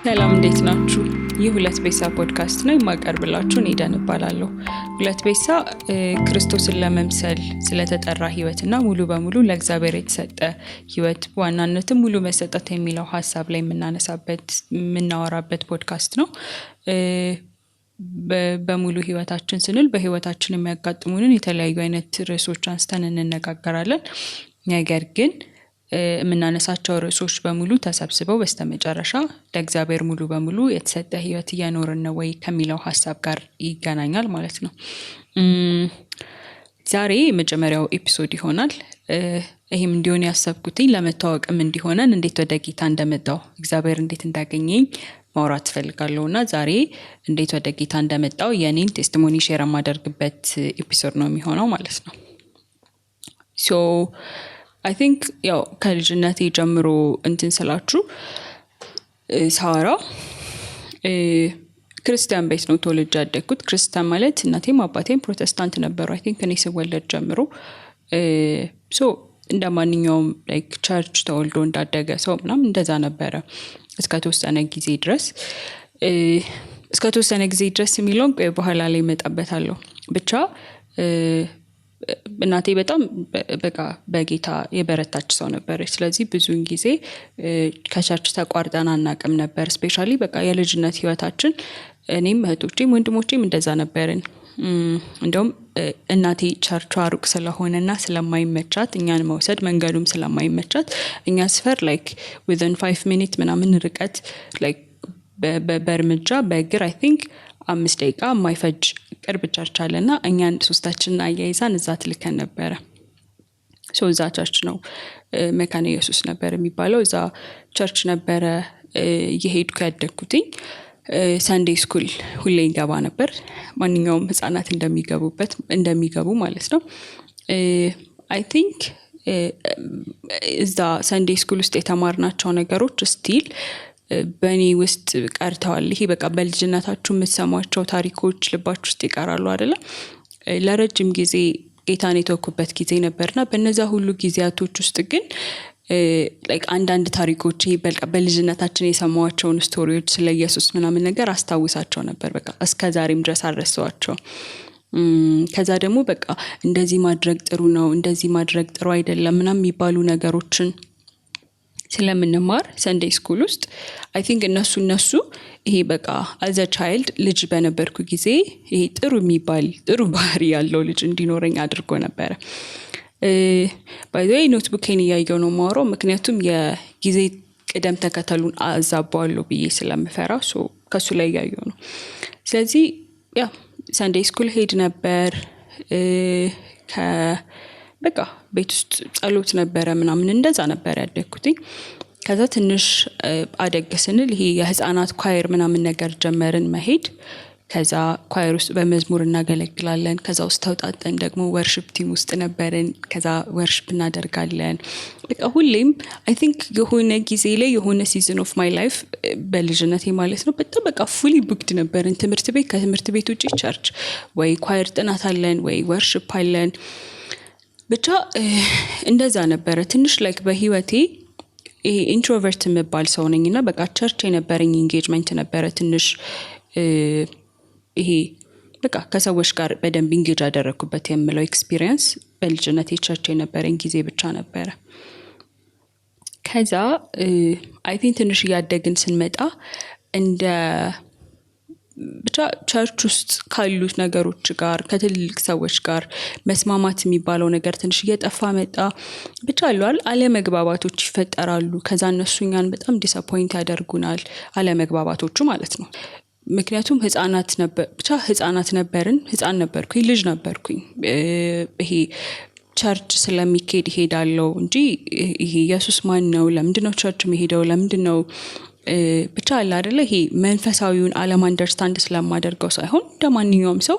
ሰላም እንዴት ናችሁ? ይህ ሁለት ቤሳ ፖድካስት ነው። የማቀርብላችሁ እኔ ዳን እባላለሁ። ሁለት ቤሳ ክርስቶስን ለመምሰል ስለተጠራ ህይወትና ሙሉ በሙሉ ለእግዚአብሔር የተሰጠ ህይወት በዋናነትም ሙሉ መሰጠት የሚለው ሀሳብ ላይ የምናወራበት ፖድካስት ነው። በሙሉ ህይወታችን ስንል በህይወታችን የሚያጋጥሙንን የተለያዩ አይነት ርዕሶች አንስተን እንነጋገራለን። ነገር ግን የምናነሳቸው ርዕሶች በሙሉ ተሰብስበው በስተመጨረሻ ለእግዚአብሔር ሙሉ በሙሉ የተሰጠ ህይወት እየኖርን ነው ወይ ከሚለው ሀሳብ ጋር ይገናኛል ማለት ነው። ዛሬ የመጀመሪያው ኤፒሶድ ይሆናል። ይሄም እንዲሆን ያሰብኩትኝ ለመታወቅም እንዲሆነን እንዴት ወደ ጌታ እንደመጣው እግዚአብሔር እንዴት እንዳገኘኝ ማውራት ፈልጋለሁና ዛሬ እንዴት ወደ ጌታ እንደመጣው የኔን ቴስቲሞኒ ሼር ማደርግበት ኤፒሶድ ነው የሚሆነው ማለት ነው። ሶ I think ያው ከልጅነቴ ጀምሮ እንትን ስላችሁ ሳወራ ክርስቲያን ቤት ነው ተወልጄ ያደግኩት። ክርስቲያን ማለት እናቴም አባቴም ፕሮቴስታንት ነበሩ። I think እኔ ስወለድ ጀምሮ እንደማንኛውም like ቸርች ተወልዶ እንዳደገ ሰው ምናምን እንደዛ ነበረ እስከተወሰነ ጊዜ ድረስ የሚለውን በኋላ ላይ መጣበታለሁ። ብቻ እናቴ በጣም በቃ በጌታ የበረታች ሰው ነበረች። ስለዚህ ብዙውን ጊዜ ከቸርች ተቋርጠን አናውቅም ነበር። ስፔሻሊ በቃ የልጅነት ህይወታችን እኔም እህቶቼም ወንድሞቼም እንደዛ ነበርን። እንደውም እናቴ ቸርቿ ሩቅ ስለሆነና ስለማይመቻት እኛን መውሰድ መንገዱም ስለማይመቻት እኛ ስፈር like within 5 minutes ምናምን ርቀት like በእርምጃ በእግር I think 5 ደቂቃ የማይፈጅ ቅርብ ቸርች አለና እኛን ሶስታችንን አያይዛን እዛ ትልከን ነበረ። እዛ ቸርች ነው መካነ ኢየሱስ ነበር የሚባለው። እዛ ቸርች ነበረ የሄድኩ ያደግኩትኝ። ሰንዴይ ስኩል ሁሌ ይገባ ነበር ማንኛውም ህፃናት እንደሚገቡ ማለት ነው። I think እዛ ሰንዴይ ስኩል ውስጥ የተማርናቸው ነገሮች ስቲል በእኔ ውስጥ ቀርተዋል። ይሄ በቃ በልጅነታችሁ የምትሰሟቸው ታሪኮች ልባችሁ ውስጥ ይቀራሉ አይደለ? ለረጅም ጊዜ ጌታን የተወኩበት ጊዜ ነበርና በእነዛ ሁሉ ጊዜያቶች ውስጥ ግን like አንዳንድ ታሪኮች ይሄ በቃ በልጅነታችን የሰማዋቸውን ስቶሪዎች ስለ ኢየሱስ ምናምን ነገር አስታውሳቸው ነበር። በቃ እስከዛሬም ድረስ አልረሳዋቸውም። ከዛ ደግሞ በቃ እንደዚህ ማድረግ ጥሩ ነው፣ እንደዚህ ማድረግ ጥሩ አይደለም ምናምን የሚባሉ ነገሮችን ስለምንማር ሰንዴይ ስኩል ውስጥ I think እነሱ ይሄ በቃ as a child ልጅ በነበርኩ ጊዜ ይሄ ጥሩ ባህሪ ያለው ልጅ እንዲኖረኝ አድርጎ ነበር። by the way ኖትቡኬን እያየሁ ነው የማወራው ምክንያቱም የጊዜ ቅደም ተከተሉን አዛባዋለሁ ብዬ ስለምፈራ ከሱ ላይ እያየሁ ነው። ስለዚህ ያ ሰንዴይ ስኩል ሄድ ነበር። በቃ ቤት ውስጥ ጸሎት ነበረ ምናምን እንደዛ ነበር ያደግኩትኝ። ከዛ ትንሽ አደግ ስንል ይሄ የህፃናት ኳየር ምናምን ነገር ጀመርን መሄድ። ከዛ ኳየር ውስጥ በመዝሙር እናገለግላለን። ከዛ ውስጥ ተውጣጠን ደግሞ ወርሺፕ ቲም ውስጥ ነበርን። ከዛ ወርሺፕ እናደርጋለን። በቃ ሁሌም I think የሆነ ጊዜ ላይ የሆነ season of my life በልጅነቴ ማለት ነው በጣም በቃ fully booked ነበርን። ትምህርት ቤት ከትምህርት ቤት ውጪ ቸርች ወይ ኳየር ጥናት አለን ወይ ወርሺፕ አለን። ብቻ እንደዛ ነበረ። ትንሽ like በህይወቴ ይሄ ኢንትሮቨርት የምባል ሰው ነኝና በቃ ቸርች የነበረኝ ኢንጌጅመንት ነበረ ትንሽ ይሄ በቃ ከሰዎች ጋር በደንብ ኢንጌጅ አደረኩበት የምለው ኤክስፒሪየንስ በልጅነቴ ቸርች የነበረኝ ጊዜ ብቻ ነበረ። ከዛ I think ትንሽ ያደግን ስንመጣ እንደ ብቻ ቸርች ውስጥ ካሉት ነገሮች ጋር ከትልልቅ ሰዎች ጋር መስማማት የሚባለው ነገር ትንሽ እየጠፋ መጣ። ብቻ አለመግባባቶች ይፈጠራሉ። ከዛ እነሱኛን በጣም ዲስአፖይንት ያደርጉናል አለመግባባቶቹ ማለት ነው። ምክንያቱም ህፃናት ነበርን። ህፃን ነበርኩኝ፣ ልጅ ነበርኩኝ። ይሄ ቸርች ስለሚኬድ ይሄዳለው እንጂ ይሄ ኢየሱስ ማን ነው? ለምንድነው ቸርች የሚሄደው? ለምንድነው ብቻ አለ አይደለ ይሄ መንፈሳዊውን ዓለም አንደርስታንድ ስለማደርገው ሳይሆን እንደማንኛውም ሰው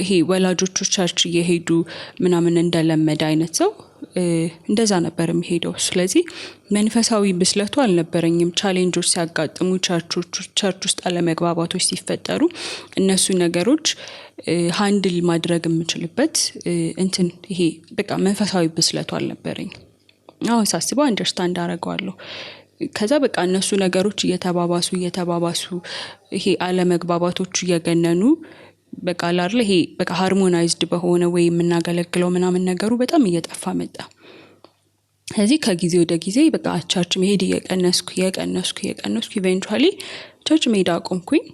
ይሄ ወላጆቹ ቸርች እየሄዱ ምናምን እንደለመደ አይነት ሰው እንደዛ ነበር የሚሄደው። ስለዚህ መንፈሳዊ ብስለቱ አልነበረኝም። ቻሌንጆች ሲያጋጥሙ ቸርች ውስጥ አለመግባባቶች ሲፈጠሩ እነሱ ነገሮች ሃንድል ማድረግ የምችልበት ይሄ በቃ መንፈሳዊ ብስለቱ አልነበረኝ። አሁን ሳስበው አንደርስታንድ አደርገዋለሁ። ከዛ በቃ እነሱ ነገሮች እየተባባሱ ይሄ አለመግባባቶቹ እየገነኑ በቃ አይደል ይሄ በቃ ሃርሞናይዝድ በሆነ ወይ የምናገለግለው ምናምን ነገሩ በጣም እየጠፋ መጣ። ስለዚህ ከጊዜ ወደ ጊዜ በቃ ቸርች መሄድ እየቀነስኩ ኢቨንቹዋሊ ቸርች መሄድ አቆምኩኝ።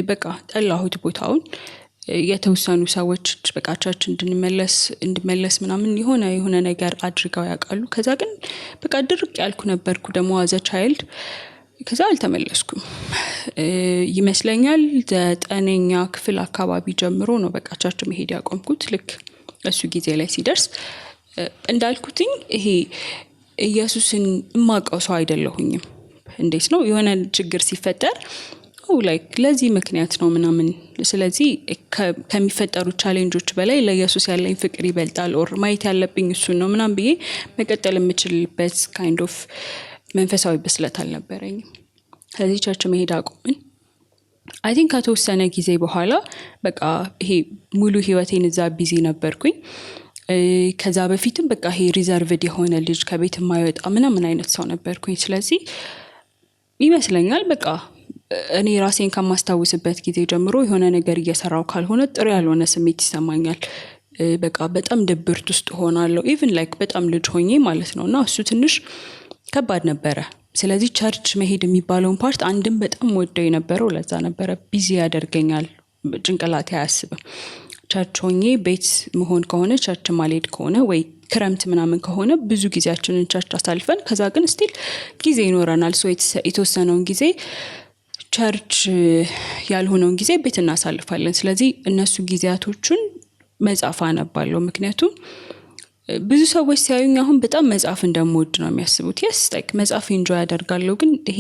በቃ ጠላሁት ቦታውን። የተወሰኑ ሰዎች በቃ ቸርች እንድመለስ ምናምን የሆነ ነገር አድርገው ያውቃሉ። ከዛ ግን በቃ ድርቅ ያልኩ ነበርኩ ደግሞ አዘ ቻይልድ። ከዛ አልተመለስኩም ይመስለኛል 9ኛ ክፍል አካባቢ ጀምሮ ነው በቃ ቸርች መሄድ ያቆምኩት። ልክ እሱ ጊዜ ላይ ሲደርስ እንዳልኩትኝ ይሄ ኢየሱስን የማውቀው ሰው አይደለሁኝም። እንዴት ነው የሆነ ችግር ሲፈጠር ላይክ ለዚህ ምክንያት ነው ምናምን፣ ስለዚህ ከሚፈጠሩ ቻሌንጆች በላይ ለኢየሱስ ያለኝ ፍቅር ይበልጣል ኦር ማየት ያለብኝ እሱን ነው ምናምን ብዬ መቀጠል የምችልበት ካይንድ ኦፍ መንፈሳዊ ብስለት አልነበረኝም። ስለዚህ ቸርች መሄድ አቆምን። አይ ቲንክ ከተወሰነ ጊዜ በኋላ በቃ ይሄ ሙሉ ህይወቴን እዛ ቢዚ ነበርኩኝ። ከዛ በፊትም በቃ ይሄ ሪዘርቭድ የሆነ ልጅ ከቤት የማይወጣ ምናምን አይነት ሰው ነበርኩኝ። ስለዚህ ይመስለኛል በቃ እኔ ራሴን ከማስታውስበት ጊዜ ጀምሮ የሆነ ነገር እየሰራው ካልሆነ ጥሩ ያልሆነ ስሜት ይሰማኛል። በቃ በጣም ድብርት ውስጥ ሆናለሁ ኢቭን ላይክ በጣም ልጅ ሆኜ ማለት ነውና እሱ ትንሽ ከባድ ነበረ። ስለዚህ ቸርች መሄድ የሚባለውን ፓርት አንድም በጣም ወደው የነበረው ለዛ ነበረ። ቢዚ ያደርገኛል፣ ጭንቅላቴ አያስብም። ቸርች ሆኜ ቤት መሆን ከሆነ ቸርች ማልሄድ ከሆነ ወይ ክረምት ምናምን ከሆነ ብዙ ጊዜያችንን ቸርች አሳልፈን ከዛ ግን ስቲል ጊዜ ይኖረናል። ሶ የተወሰነውን ጊዜ ቸርች ያልሆነውን ጊዜ ቤት እናሳልፋለን። ስለዚህ እነሱ ጊዜያቶቹን መጻፍ አነባለሁ። ምክንያቱም ብዙ ሰዎች ሲያዩኝ አሁን በጣም መጻፍ እንደምወድ ነው የሚያስቡት። ላይክ መጻፍ ኢንጆይ ያደርጋለሁ፣ ግን ይሄ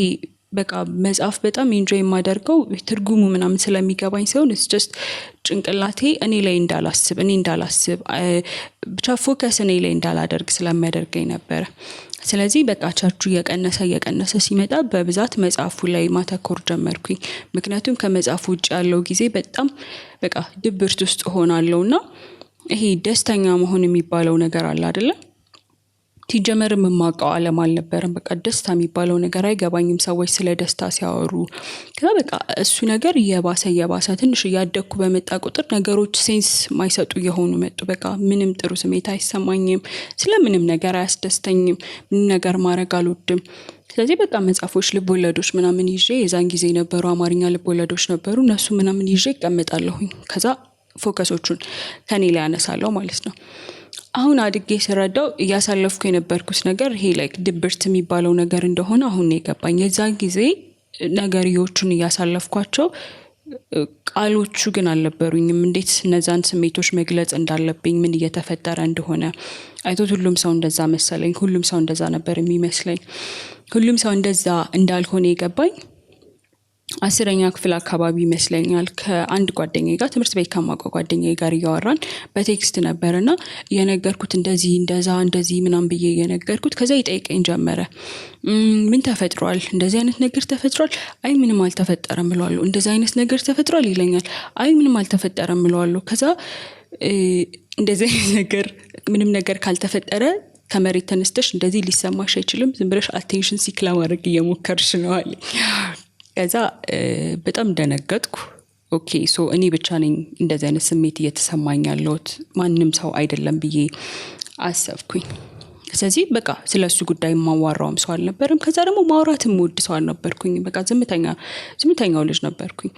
በቃ መጻፍ በጣም ኢንጆይ የማደርገው ትርጉሙ ምናምን ስለሚገባኝ ሳይሆን ጀስት ጭንቅላቴ እኔ ላይ እንዳላስብ ብቻ ፎከስ እኔ ላይ እንዳላደርግ ስለሚያደርገኝ ነበረ። ስለዚህ በቃ ቸርቹ እየቀነሰ ሲመጣ በብዛት መጽሐፉ ላይ ማተኮር ጀመርኩኝ። ምክንያቱም ከመጽሐፉ ውጭ ያለው ጊዜ በጣም በቃ ድብርት ውስጥ ሆናለሁና ይሄ ደስተኛ መሆን የሚባለው ነገር አለ አይደለ? ሲጀመርም የማውቀው ዓለም አልነበረም። በቃ ደስታ የሚባለው ነገር አይገባኝም ሰዎች ስለ ደስታ ሲያወሩ። ከዛ በቃ እሱ ነገር እየባሰ ትንሽ እያደኩ በመጣ ቁጥር ነገሮች ሴንስ ማይሰጡ የሆኑ መጡ። በቃ ምንም ጥሩ ስሜት አይሰማኝም፣ ስለምንም ነገር አያስደስተኝም፣ ምንም ነገር ማድረግ አልወድም። ስለዚህ በቃ መጽሐፎች፣ ልቦለዶች ምናምን ይዤ የዛን ጊዜ ነበሩ አማርኛ ልቦለዶች ነበሩ፣ እነሱ ምናምን ይዤ እቀመጣለሁኝ። ከዛ ፎከሶቹን ከኔ ላይ አነሳለሁ ማለት ነው። አሁን አድጌ ስረዳው እያሳለፍኩ የነበርኩት ነገር ይሄ ላይክ ድብርት የሚባለው ነገር እንደሆነ አሁን ነው የገባኝ። የዛን ጊዜ ነገርዮቹን እያሳለፍኳቸው ቃሎቹ ግን አልነበሩኝም። እንዴት እነዛን ስሜቶች መግለጽ እንዳለብኝ፣ ምን እየተፈጠረ እንደሆነ አይቶት ሁሉም ሰው እንደዛ መሰለኝ። ሁሉም ሰው እንደዛ ነበር የሚመስለኝ። ሁሉም ሰው እንደዛ እንዳልሆነ የገባኝ 10ኛ ክፍል አካባቢ ይመስለኛል። ከአንድ ጓደኛዬ ጋር ትምህርት ቤት ከማውቀው ጓደኛዬ ጋር እያወራን በቴክስት ነበርና የነገርኩት እንደዚህ ምናምን ብዬ የነገርኩት። ከዛ ይጠይቀኝ ጀመረ። ምን ተፈጥሯል? እንደዚህ አይነት ነገር ተፈጥሯል? አይ ምንም አልተፈጠረም እለዋለሁ። እንደዚህ አይነት ነገር ተፈጥሯል ይለኛል። አይ ምንም አልተፈጠረም እለዋለሁ። ከዛ እንደዚህ አይነት ነገር ምንም ነገር ካልተፈጠረ ከመሬት ተነስተሽ እንደዚህ ሊሰማሽ አይችልም፣ ዝም ብለሽ አቴንሽን ሲክ ለማድረግ እየሞከርሽ ነው አለ። ከዛ በጣም ደነገጥኩ። ኦኬ ሶ እኔ ብቻ ነኝ እንደዚህ አይነት ስሜት እየተሰማኝ ያለሁት፣ ማንም ሰው አይደለም ብዬ አሰብኩኝ። ስለዚህ በቃ ስለሱ ጉዳይ ማዋራውም ሰው አልነበረም። ከዛ ደግሞ ማውራትም ወድ ሰው አልነበርኩኝ። በቃ ዝምተኛው ልጅ ነበርኩኝ።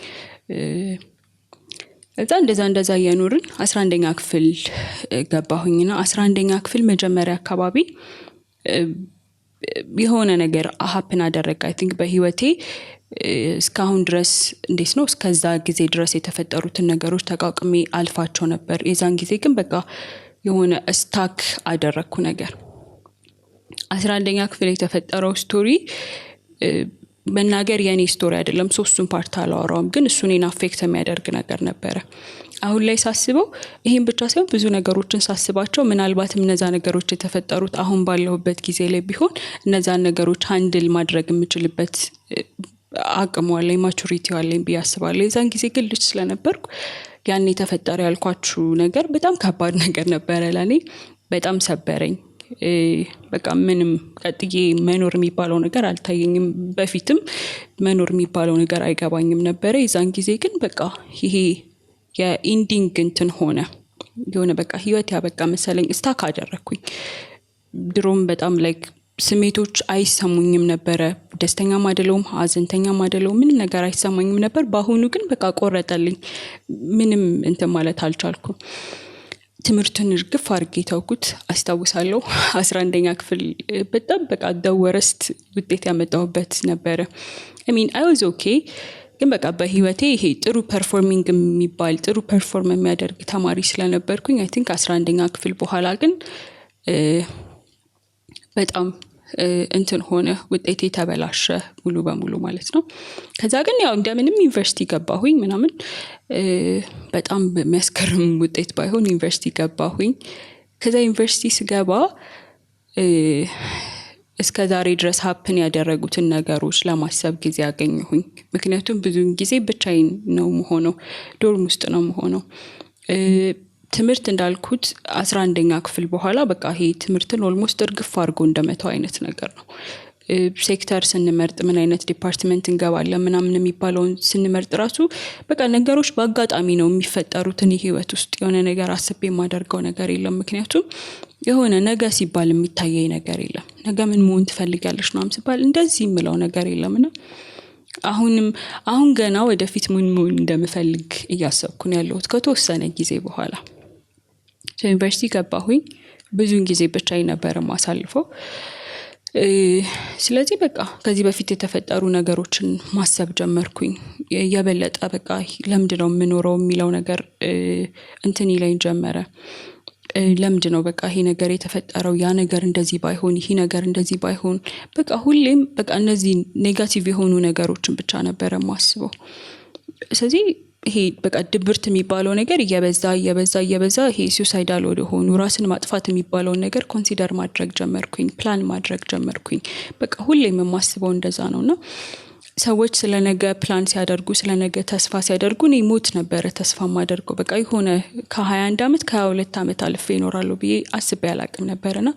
እዛ እንደዛ እየኖርን 11ኛ ክፍል ገባሁኝና 11ኛ ክፍል መጀመሪያ አካባቢ የሆነ ነገር ሀፕን አደረገ። አይ ቲንክ በህይወቴ እስካሁን ድረስ እንዴት ነው እስከዛ ጊዜ ድረስ የተፈጠሩትን ነገሮች ተቋቁሜ አልፋቸው ነበር። የዛን ጊዜ ግን በቃ የሆነ ስታክ አደረኩ ነገር። 11ኛ ክፍል የተፈጠረው ስቶሪ መናገር የኔ ስቶሪ አይደለም። ሶስቱን ፓርት አላወራውም፣ ግን እሱ እኔን አፌክት የሚያደርግ ነገር ነበረ። አሁን ላይ ሳስበው ይሄን ብቻ ሳይሆን ብዙ ነገሮችን ሳስባቸው ምናልባትም እነዛ ነገሮች የተፈጠሩት አሁን ባለሁበት ጊዜ ላይ ቢሆን እነዛን ነገሮች ሃንድል ማድረግ የምችልበት አቅሙ አለኝ፣ ማቹሪቲ አለኝ ብዬ አስባለሁ። የዛን ጊዜ ግን ልጅ ስለነበርኩ ያን የተፈጠረ ያልኳችሁ ነገር በጣም ከባድ ነገር ነበረ ለኔ። በጣም ሰበረኝ። በቃ ምንም ቀጥዬ መኖር የሚባለው ነገር አልታየኝም። በፊትም መኖር የሚባለው ነገር አይገባኝም ነበረ። የዛን ጊዜ ግን በቃ ይሄ የኢንዲንግ እንትን ሆነ የሆነ በቃ ህይወት ያበቃ መሰለኝ። ስታክ አደረኩኝ። ድሮም በጣም ላይክ ስሜቶች አይሰሙኝም ነበረ። ደስተኛም አይደለሁም ሀዘንተኛም አይደለሁም ምንም ነገር አይሰማኝም ነበር። በአሁኑ ግን በቃ ቆረጠልኝ። ምንም እንትን ማለት አልቻልኩም። ትምህርቱን እርግፍ አድርጌ ተውኩት። አስታውሳለሁ 11ኛ ክፍል በጣም በቃ ደወረስት ውጤት ያመጣሁበት ነበረ። አይ ዋዝ ኦኬ። ግን በቃ በህይወቴ ይሄ ጥሩ ፐርፎርሚንግ የሚባል ጥሩ ፐርፎርም የሚያደርግ ተማሪ ስለነበርኩኝ አይ ቲንክ 11ኛ ክፍል በኋላ ግን በጣም እንትን ሆነ ውጤቴ ተበላሸ ሙሉ በሙሉ ማለት ነው። ከዛ ግን ያው እንደምንም ዩኒቨርሲቲ ገባሁኝ ምናምን በጣም በሚያስገርም ውጤት ባይሆን ዩኒቨርሲቲ ገባሁኝ። ከዛ ዩኒቨርሲቲ ስገባ እስከ ዛሬ ድረስ ሀፕን ያደረጉትን ነገሮች ለማሰብ ጊዜ አገኘሁኝ። ምክንያቱም ብዙውን ጊዜ ብቻዬን ነው የምሆነው፣ ዶርም ውስጥ ነው የምሆነው። ትምህርት እንዳልኩት 11ኛ ክፍል በኋላ በቃ ይሄ ትምህርትን ኦልሞስት እርግፍ አድርጎ እንደመተው አይነት ነገር ነው። ሴክተር ስንመርጥ ምን አይነት ዲፓርትመንት እንገባለን ምናምን የሚባለውን ስንመርጥ ራሱ በቃ ነገሮች በአጋጣሚ ነው የሚፈጠሩት። እኔ ህይወት ውስጥ የሆነ ነገር አስቤ የማደርገው ነገር የለም። ምክንያቱም የሆነ ነገ ሲባል የሚታየኝ ነገር የለም። ነገ ምን መሆን ትፈልጊያለሽ ነው ሲባል እንደዚህ የምለው ነገር የለምና አሁን ገና ወደፊት ምን መሆን እንደምፈልግ እያሰብኩ ነው ያለሁት ከተወሰነ ጊዜ በኋላ። ዩኒቨርሲቲ ገባሁኝ። ብዙውን ጊዜ ብቻዬን ነበር ማሳልፈው። ስለዚህ በቃ ከዚህ በፊት የተፈጠሩ ነገሮችን ማሰብ ጀመርኩኝ። የበለጠ በቃ ለምንድነው የምኖረው የሚለው ነገር እንትን ይለኝ ጀመረ። ለምንድነው በቃ ይሄ ነገር የተፈጠረው? ያ ነገር እንደዚህ ባይሆን፣ ይሄ ነገር እንደዚህ ባይሆን፣ በቃ ሁሌም በቃ እነዚህ ኔጋቲቭ የሆኑ ነገሮችን ብቻ ነበር የማስበው። ስለዚህ ይሄ በቃ ድብርት የሚባለው ነገር እየበዛ ይሄ ሱሳይዳል ወደ ሆኑ ራስን ማጥፋት የሚባለው ነገር ኮንሲደር ማድረግ ጀመርኩኝ፣ ፕላን ማድረግ ጀመርኩኝ። በቃ ሁሌም የማስበው እንደዛ ነውና ሰዎች ስለነገ ፕላን ሲያደርጉ ስለነገ ተስፋ ሲያደርጉ እኔ ሞት ነበር ተስፋ ማደርገው። በቃ የሆነ ከ21 አመት ከ22 አመት አልፌ እኖራለሁ ብዬ አስቤ አላቅም ነበርና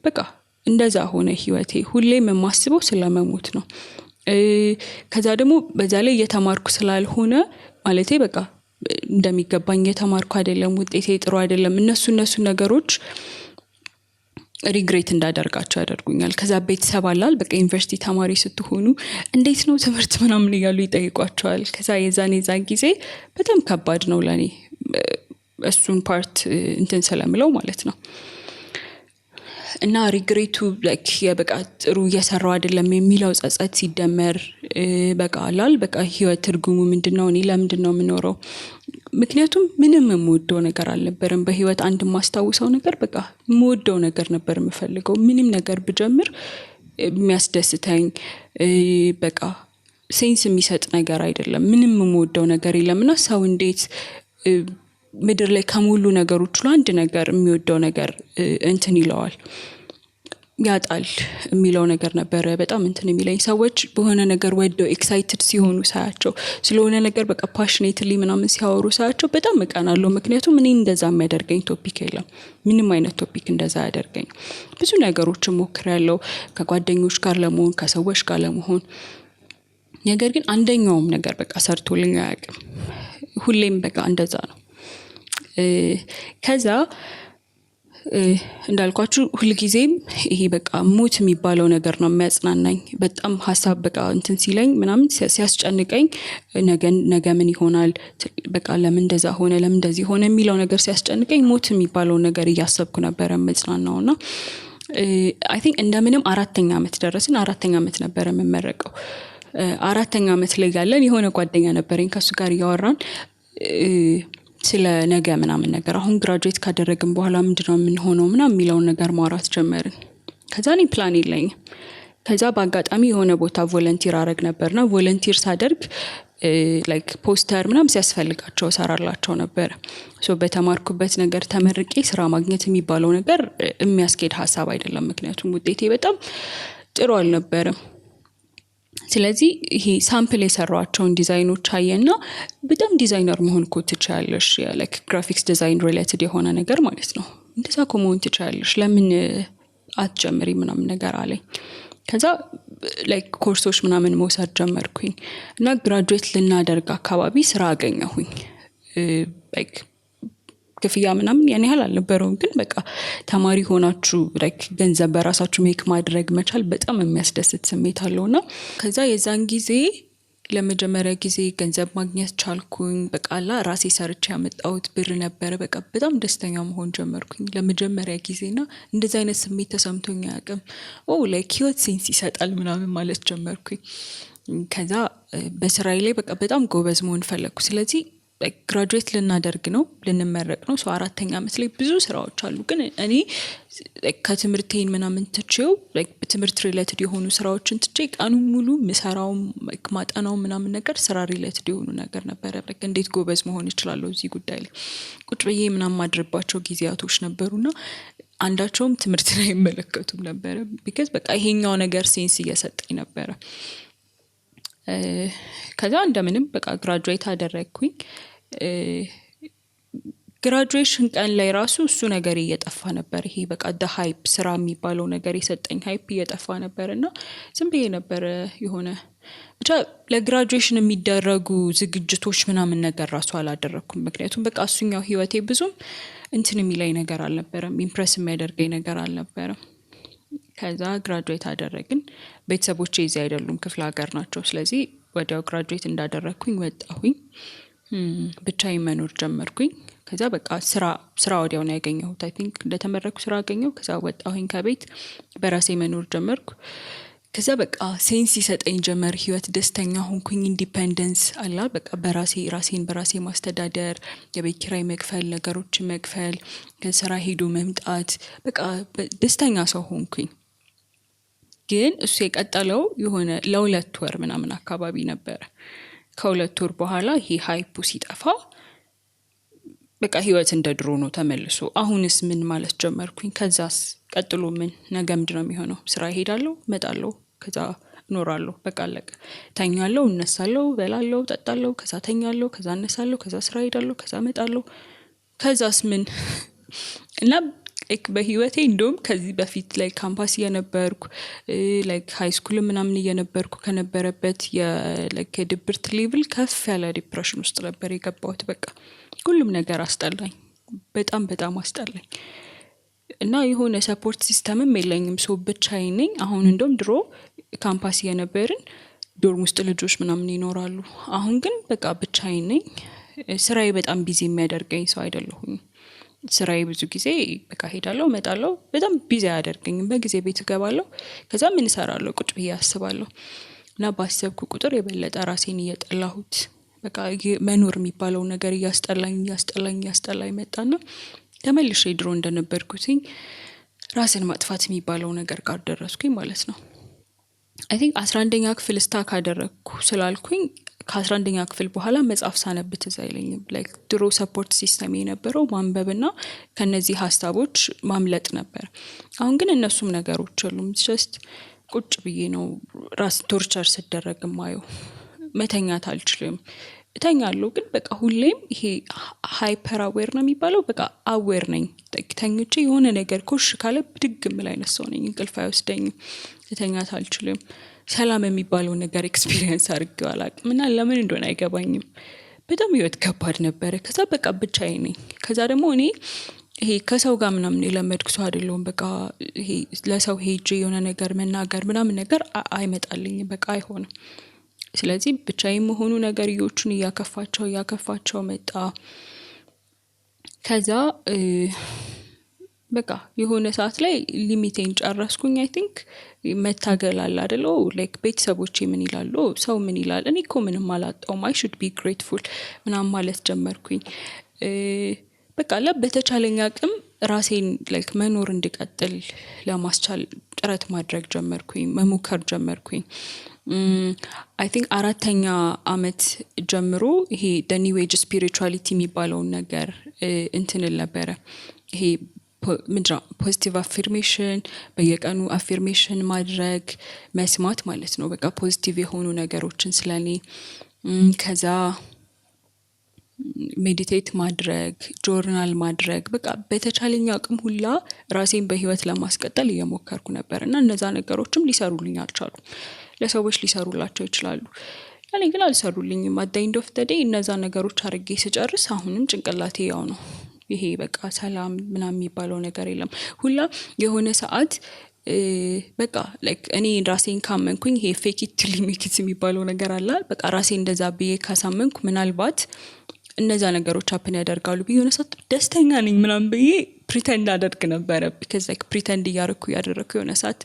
በቃ እንደዛ ሆነ ህይወቴ። ሁሌም የማስበው ስለመሞት ነው። ከዛ ደግሞ በዛ ላይ እየተማርኩ ስላልሆነ ማለቴ በቃ እንደሚገባኝ እየተማርኩ አይደለም፣ ውጤቴ ጥሩ አይደለም። እነሱ ነገሮች ሪግሬት እንዳደርጋቸው ያደርጉኛል። ከዛ ቤተሰብ አላል በቃ ዩኒቨርሲቲ ተማሪ ስትሆኑ እንዴት ነው ትምህርት ምናምን እያሉ ይጠይቋቸዋል። ከዛ የዛን ጊዜ በጣም ከባድ ነው ለኔ እሱን ፓርት እንትን ስለምለው ማለት ነው። እና ሪግሬቱ ላይክ የበቃ ጥሩ እየሰራው አይደለም የሚለው ጸጸት ሲደመር በቃ አላል በቃ ህይወት ትርጉሙ ምንድነው? እኔ ለምንድነው የምኖረው? ምክንያቱም ምንም የምወደው ነገር አልነበረም በህይወት። አንድ ማስታውሰው ነገር በቃ የምወደው ነገር ነበር የምፈልገው። ምንም ነገር ብጀምር የሚያስደስተኝ በቃ ሴንስ የሚሰጥ ነገር አይደለም። ምንም የምወደው ነገር የለምና ሰው እንዴት ምድር ላይ ከሙሉ ነገሮች ሁሉ አንድ ነገር የሚወደው ነገር እንትን ይለዋል ያጣል የሚለው ነገር ነበር በጣም እንትን የሚለኝ። ሰዎች በሆነ ነገር ወደው ኤክሳይትድ ሲሆኑ ሳያቸው ስለሆነ ነገር በቃ ፓሽኔትሊ ምናምን ሲያወሩ ሳያቸው በጣም እቀናለሁ። ምክንያቱም እኔ እንደዛ የሚያደርገኝ ቶፒክ የለም። ምንም አይነት ቶፒክ እንደዛ ያደርገኝ። ብዙ ነገሮችን ሞክሬያለሁ ከጓደኞች ጋር ለመሆን ከሰዎች ጋር ለመሆን። ነገር ግን አንደኛውም ነገር በቃ ሰርቶልኝ አያውቅም። ሁሌም በቃ እንደዛ ነው። ከዛ እንዳልኳችሁ ሁሉ ጊዜም ይሄ በቃ ሞት የሚባለው ነገር ነው የሚያጽናናኝ። በጣም ሐሳብ በቃ እንትን ሲለኝ ምናምን ሲያስጨንቀኝ ነገ ምን ይሆናል በቃ ለምን እንደዛ ሆነ ለምን እንደዚህ ሆነ የሚለው ነገር ሲያስጨንቀኝ ሞት የሚባለው ነገር እያሰብኩ ነበር የምጽናናውና አይ ቲንክ እንደምንም 4ኛ አመት ደረስን። 4ኛ አመት ነበር የምመረቀው። 4ኛ አመት ላይ ያለን የሆነ ጓደኛ ነበረኝ። ከሱ ጋር እያወራን ስለ ነገ ምናምን ነገር አሁን ግራጁዌት ካደረግን በኋላ ምንድነው የምንሆነው ምናምን የሚለውን ነገር ማውራት ጀመርን። ከዛ እኔ ፕላን የለኝም። ከዛ በአጋጣሚ የሆነ ቦታ ቮለንቲር አረግ ነበርና ቮለንቲር ሳደርግ ላይክ ፖስተር ምናምን ሲያስፈልጋቸው ሰራላቸው ነበር። በተማርኩበት ነገር ተመርቄ ስራ ማግኘት የሚባለው ነገር የሚያስኬድ ሐሳብ አይደለም። ምክንያቱም ውጤቴ በጣም ጥሩ አልነበረም። ስለዚህ ይሄ ሳምፕል የሰራቸውን ዲዛይኖች አየና በጣም ዲዛይነር መሆን እኮ ትችያለሽ ላይክ ግራፊክስ ዲዛይን ሪሌትድ የሆነ ነገር ማለት ነው። እንደዛ እኮ መሆን ትችላለሽ ለምን አትጀምሪ ምናምን ነገር አለኝ። ከዛ ላይክ ኮርሶች ምናምን መውሰድ ጀመርኩኝ እና ግራጁዌት ልናደርግ አካባቢ ስራ አገኘሁኝ። ላይክ ክፍያ ምናምን ያን ያህል አልነበረውም፣ ግን በቃ ተማሪ ሆናችሁ ላይክ ገንዘብ በራሳችሁ ሜክ ማድረግ መቻል በጣም የሚያስደስት ስሜት አለውና ከዛ የዛን ጊዜ ለመጀመሪያ ጊዜ ገንዘብ ማግኘት ቻልኩኝ። በቃ ራሴ ሰርቼ ያመጣሁት ብር ነበረ። በቃ በጣም ደስተኛ መሆን ጀመርኩኝ ለመጀመሪያ ጊዜና እንደዚህ አይነት ስሜት ተሰምቶኝ አያውቅም። ላይክ ህይወት ሴንስ ይሰጣል ምናምን ማለት ጀመርኩኝ። ከዛ በስራዬ ላይ በቃ በጣም ጎበዝ መሆን ፈለግኩ። ስለዚህ ግራጁዌት ልናደርግ ነው፣ ልንመረቅ ነው። 4ኛ አመት ላይ ብዙ ስራዎች አሉ፣ ግን እኔ ከትምህርቴን ምናምን ትቼው በትምህርት ሪሌትድ የሆኑ ስራዎችን ትቼ ቀኑን ሙሉ ምሰራው ማጠናው ምናምን ነገር ስራ ሪሌትድ የሆኑ ነገር ነበረ። እንዴት ጎበዝ መሆን ይችላል እዚህ ጉዳይ ላይ ቁጭ ብዬ ምናምን ማድረባቸው ጊዜያቶች ነበሩና አንዳቸውም ትምህርት ላይ አይመለከቱም ነበረ። ቢካዝ በቃ ይሄኛው ነገር ሴንስ እየሰጠኝ ነበረ። ከዛ እንደምንም በቃ ግራጁዌት አደረግኩኝ። ግራጁዌሽን ቀን ላይ ራሱ እሱ ነገር እየጠፋ ነበር። ይሄ በቃ ሃይፕ ስራ የሚባለው ነገር የሰጠኝ ሃይፕ እየጠፋ ነበር እና ዝም ብዬ ነበር የሆነ ብቻ ለግራጁዌሽን የሚደረጉ ዝግጅቶች ምናምን ነገር ራሱ አላደረኩም። ምክንያቱም በቃ እሱኛው ህይወቴ ብዙም እንትን የሚለኝ ነገር አልነበረም፣ ኢምፕሬስ የሚያደርገኝ ነገር አልነበረም። ከዛ ግራጁዌት አደረግን። ቤተሰቦቼ እዚህ አይደሉም፣ ክፍለ ሀገር ናቸው። ስለዚህ ወዲያው ግራጁዌት እንዳደረግኩኝ ወጣሁኝ፣ ብቻዬን መኖር ጀመርኩኝ። ከዛ በቃ ስራ ወዲያው ነው ያገኘሁት። አይ ቲንክ እንደተመረኩ ስራ አገኘሁ። ከዛ ወጣሁኝ ከቤት፣ በራሴ መኖር ጀመርኩ። ከዛ በቃ ሴንስ ይሰጠኝ ጀመር ህይወት፣ ደስተኛ ሆንኩኝ። ኢንዲፔንደንስ አላ በቃ ራሴን በራሴ ማስተዳደር፣ የቤት ኪራይ መክፈል፣ ነገሮችን መክፈል፣ ከስራ ሄዶ መምጣት፣ በቃ ደስተኛ ሰው ሆንኩኝ። ግን እሱ የቀጠለው የሆነ ለ2 ወር ምናምን አካባቢ ነበረ። ከ2 ወር በኋላ ይሄ ሃይፑ ሲጠፋ በቃ ህይወት እንደ ድሮ ነው ተመልሶ። አሁንስ ምን ማለት ጀመርኩኝ። ከዛስ ቀጥሎ ምን ነገ ምንድነው የሚሆነው? ስራ ሄዳለሁ፣ እመጣለሁ፣ ከዛ እኖራለሁ፣ በቃ አለቀ። ተኛለሁ፣ እነሳለሁ፣ በላለሁ፣ ጠጣለሁ፣ ከዛ ተኛለሁ፣ ከዛ እነሳለሁ፣ ከዛ ስራ ሄዳለሁ፣ ከዛ እመጣለሁ፣ ከዛስ ምን እና በህይወቴ እንደውም ከዚህ በፊት ላይ ካምፓስ እየነበርኩ ላይክ ሃይ ስኩል ምናምን እየነበርኩ ከነበረበት የድብርት ሌቭል ከፍ ያለ ዲፕሬሽን ውስጥ ነበር የገባሁት። በቃ ሁሉም ነገር አስጠላኝ፣ በጣም በጣም አስጠላኝ እና የሆነ ሰፖርት ሲስተምም የለኝም። ሰው ብቻዬን ነኝ። አሁን እንደውም ድሮ ካምፓስ እየነበርን ዶርም ውስጥ ልጆች ምናምን ይኖራሉ። አሁን ግን በቃ ብቻዬን ነኝ። ስራዬ በጣም ቢዚ የሚያደርገኝ ሰው አይደለሁም። ስራዬ ብዙ ጊዜ በቃ ሄዳለሁ፣ እመጣለሁ፣ በጣም ቢዚ አያደርገኝም። በጊዜ ቤት እገባለሁ፣ ከዛ ምን እሰራለሁ ቁጭ ብዬ አስባለሁ። እና ባሰብኩ ቁጥር የበለጠ ራሴን እየጠላሁት በቃ መኖር የሚባለው ነገር እያስጠላኝ መጣና ተመልሼ ድሮ እንደነበርኩትኝ ራስን ማጥፋት የሚባለው ነገር ጋር ደረስኩኝ ማለት ነው። አይ ቲንክ 11ኛ ክፍል ስታክ አደረግኩ ስላልኩኝ ከ11ኛ ክፍል በኋላ መጽሐፍ ሳነብ ትዝ አይለኝም። ላይክ ድሮ ሰፖርት ሲስተም የነበረው ማንበብና ከነዚህ ሀሳቦች ማምለጥ ነበር። አሁን ግን እነሱም ነገሮች የሉም። ጀስት ቁጭ ብዬ ነው ራስ ቶርቸር ስደረግ ማየው። መተኛት አልችልም። እተኛለሁ ግን በቃ ሁሌም ይሄ ሃይፐር አዌር ነው የሚባለው። በቃ አዌር ነኝ። ተኝቼ የሆነ ነገር ኮሽ ካለ ብድግ ምል አይነት ሰው ነኝ። እንቅልፍ አይወስደኝም። እተኛት አልችልም። ሰላም የሚባለው ነገር ኤክስፒሪየንስ አድርጌው አላውቅም እና ለምን እንደሆነ አይገባኝም። በጣም ህይወት ከባድ ነበረ። ከዛ በቃ ብቻዬን ነኝ። ከዛ ደግሞ እኔ ይሄ ከሰው ጋር ምናምን የለመድኩ ሰው አይደለሁም። በቃ ይሄ ለሰው ሄጄ የሆነ ነገር መናገር ምናምን ነገር አይመጣልኝም። በቃ አይሆንም። ስለዚህ ብቻዬን መሆኑ ነገርዮቹን እያከፋቸው መጣ። ከዛ በቃ የሆነ ሰዓት ላይ ሊሚቴን ጨረስኩኝ። አይ ቲንክ መታገል አለ አይደል? ላይክ ቤተሰቦቼ ምን ይላሉ፣ ሰው ምን ይላል፣ እኔ እኮ ምንም አላጣውም፣ አይ ሹድ ቢ ግሬትፉል ምናምን ማለት ጀመርኩኝ። በቃ በተቻለኝ አቅም ራሴን ላይክ መኖር እንድቀጥል ለማስቻል ጥረት ማድረግ ጀመርኩኝ፣ መሞከር ጀመርኩኝ። አይ ቲንክ 4ኛ አመት ጀምሮ ይሄ the new age spirituality የሚባለውን ነገር እንትንል ነበረ። ይሄ ፖዚቲቭ አፊርሜሽን፣ በየቀኑ አፊርሜሽን ማድረግ መስማት ማለት ነው። በቃ ፖዚቲቭ የሆኑ ነገሮችን ስለኔ። ከዛ ሜዲቴት ማድረግ፣ ጆርናል ማድረግ በቃ በተቻለኝ አቅም ሁላ ራሴን በህይወት ለማስቀጠል እየሞከርኩ ነበር እና እነዛ ነገሮችም ሊሰሩልኝ አልቻሉም። ለሰዎች ሊሰሩላቸው ይችላሉ፣ እኔ ግን አልሰሩልኝም። አት ዘ ኤንድ ኦፍ ዘ ዴይ እነዛ ነገሮች አድርጌ ስጨርስ አሁንም ጭንቅላቴ ያው ነው። ይሄ በቃ ሰላም ምናምን የሚባለው ነገር የለም። ሁላ የሆነ ሰዓት በቃ ላይክ እኔ ራሴን ካመንኩኝ ይሄ ፌክ ኢት ቲል ዩ ሜክ ኢት የሚባለው ነገር አለ። በቃ ራሴን እንደዛ ብዬ ካሳመንኩ ምናልባት እነዛ ነገሮች ሀፕን ያደርጋሉ ብዬ የሆነ ሰዓት ደስተኛ ነኝ ምናምን ብዬ ፕሪተንድ አደርግ ነበረ። ቢካዝ ላይክ ፕሪተንድ እያደረኩ የሆነ ሰዓት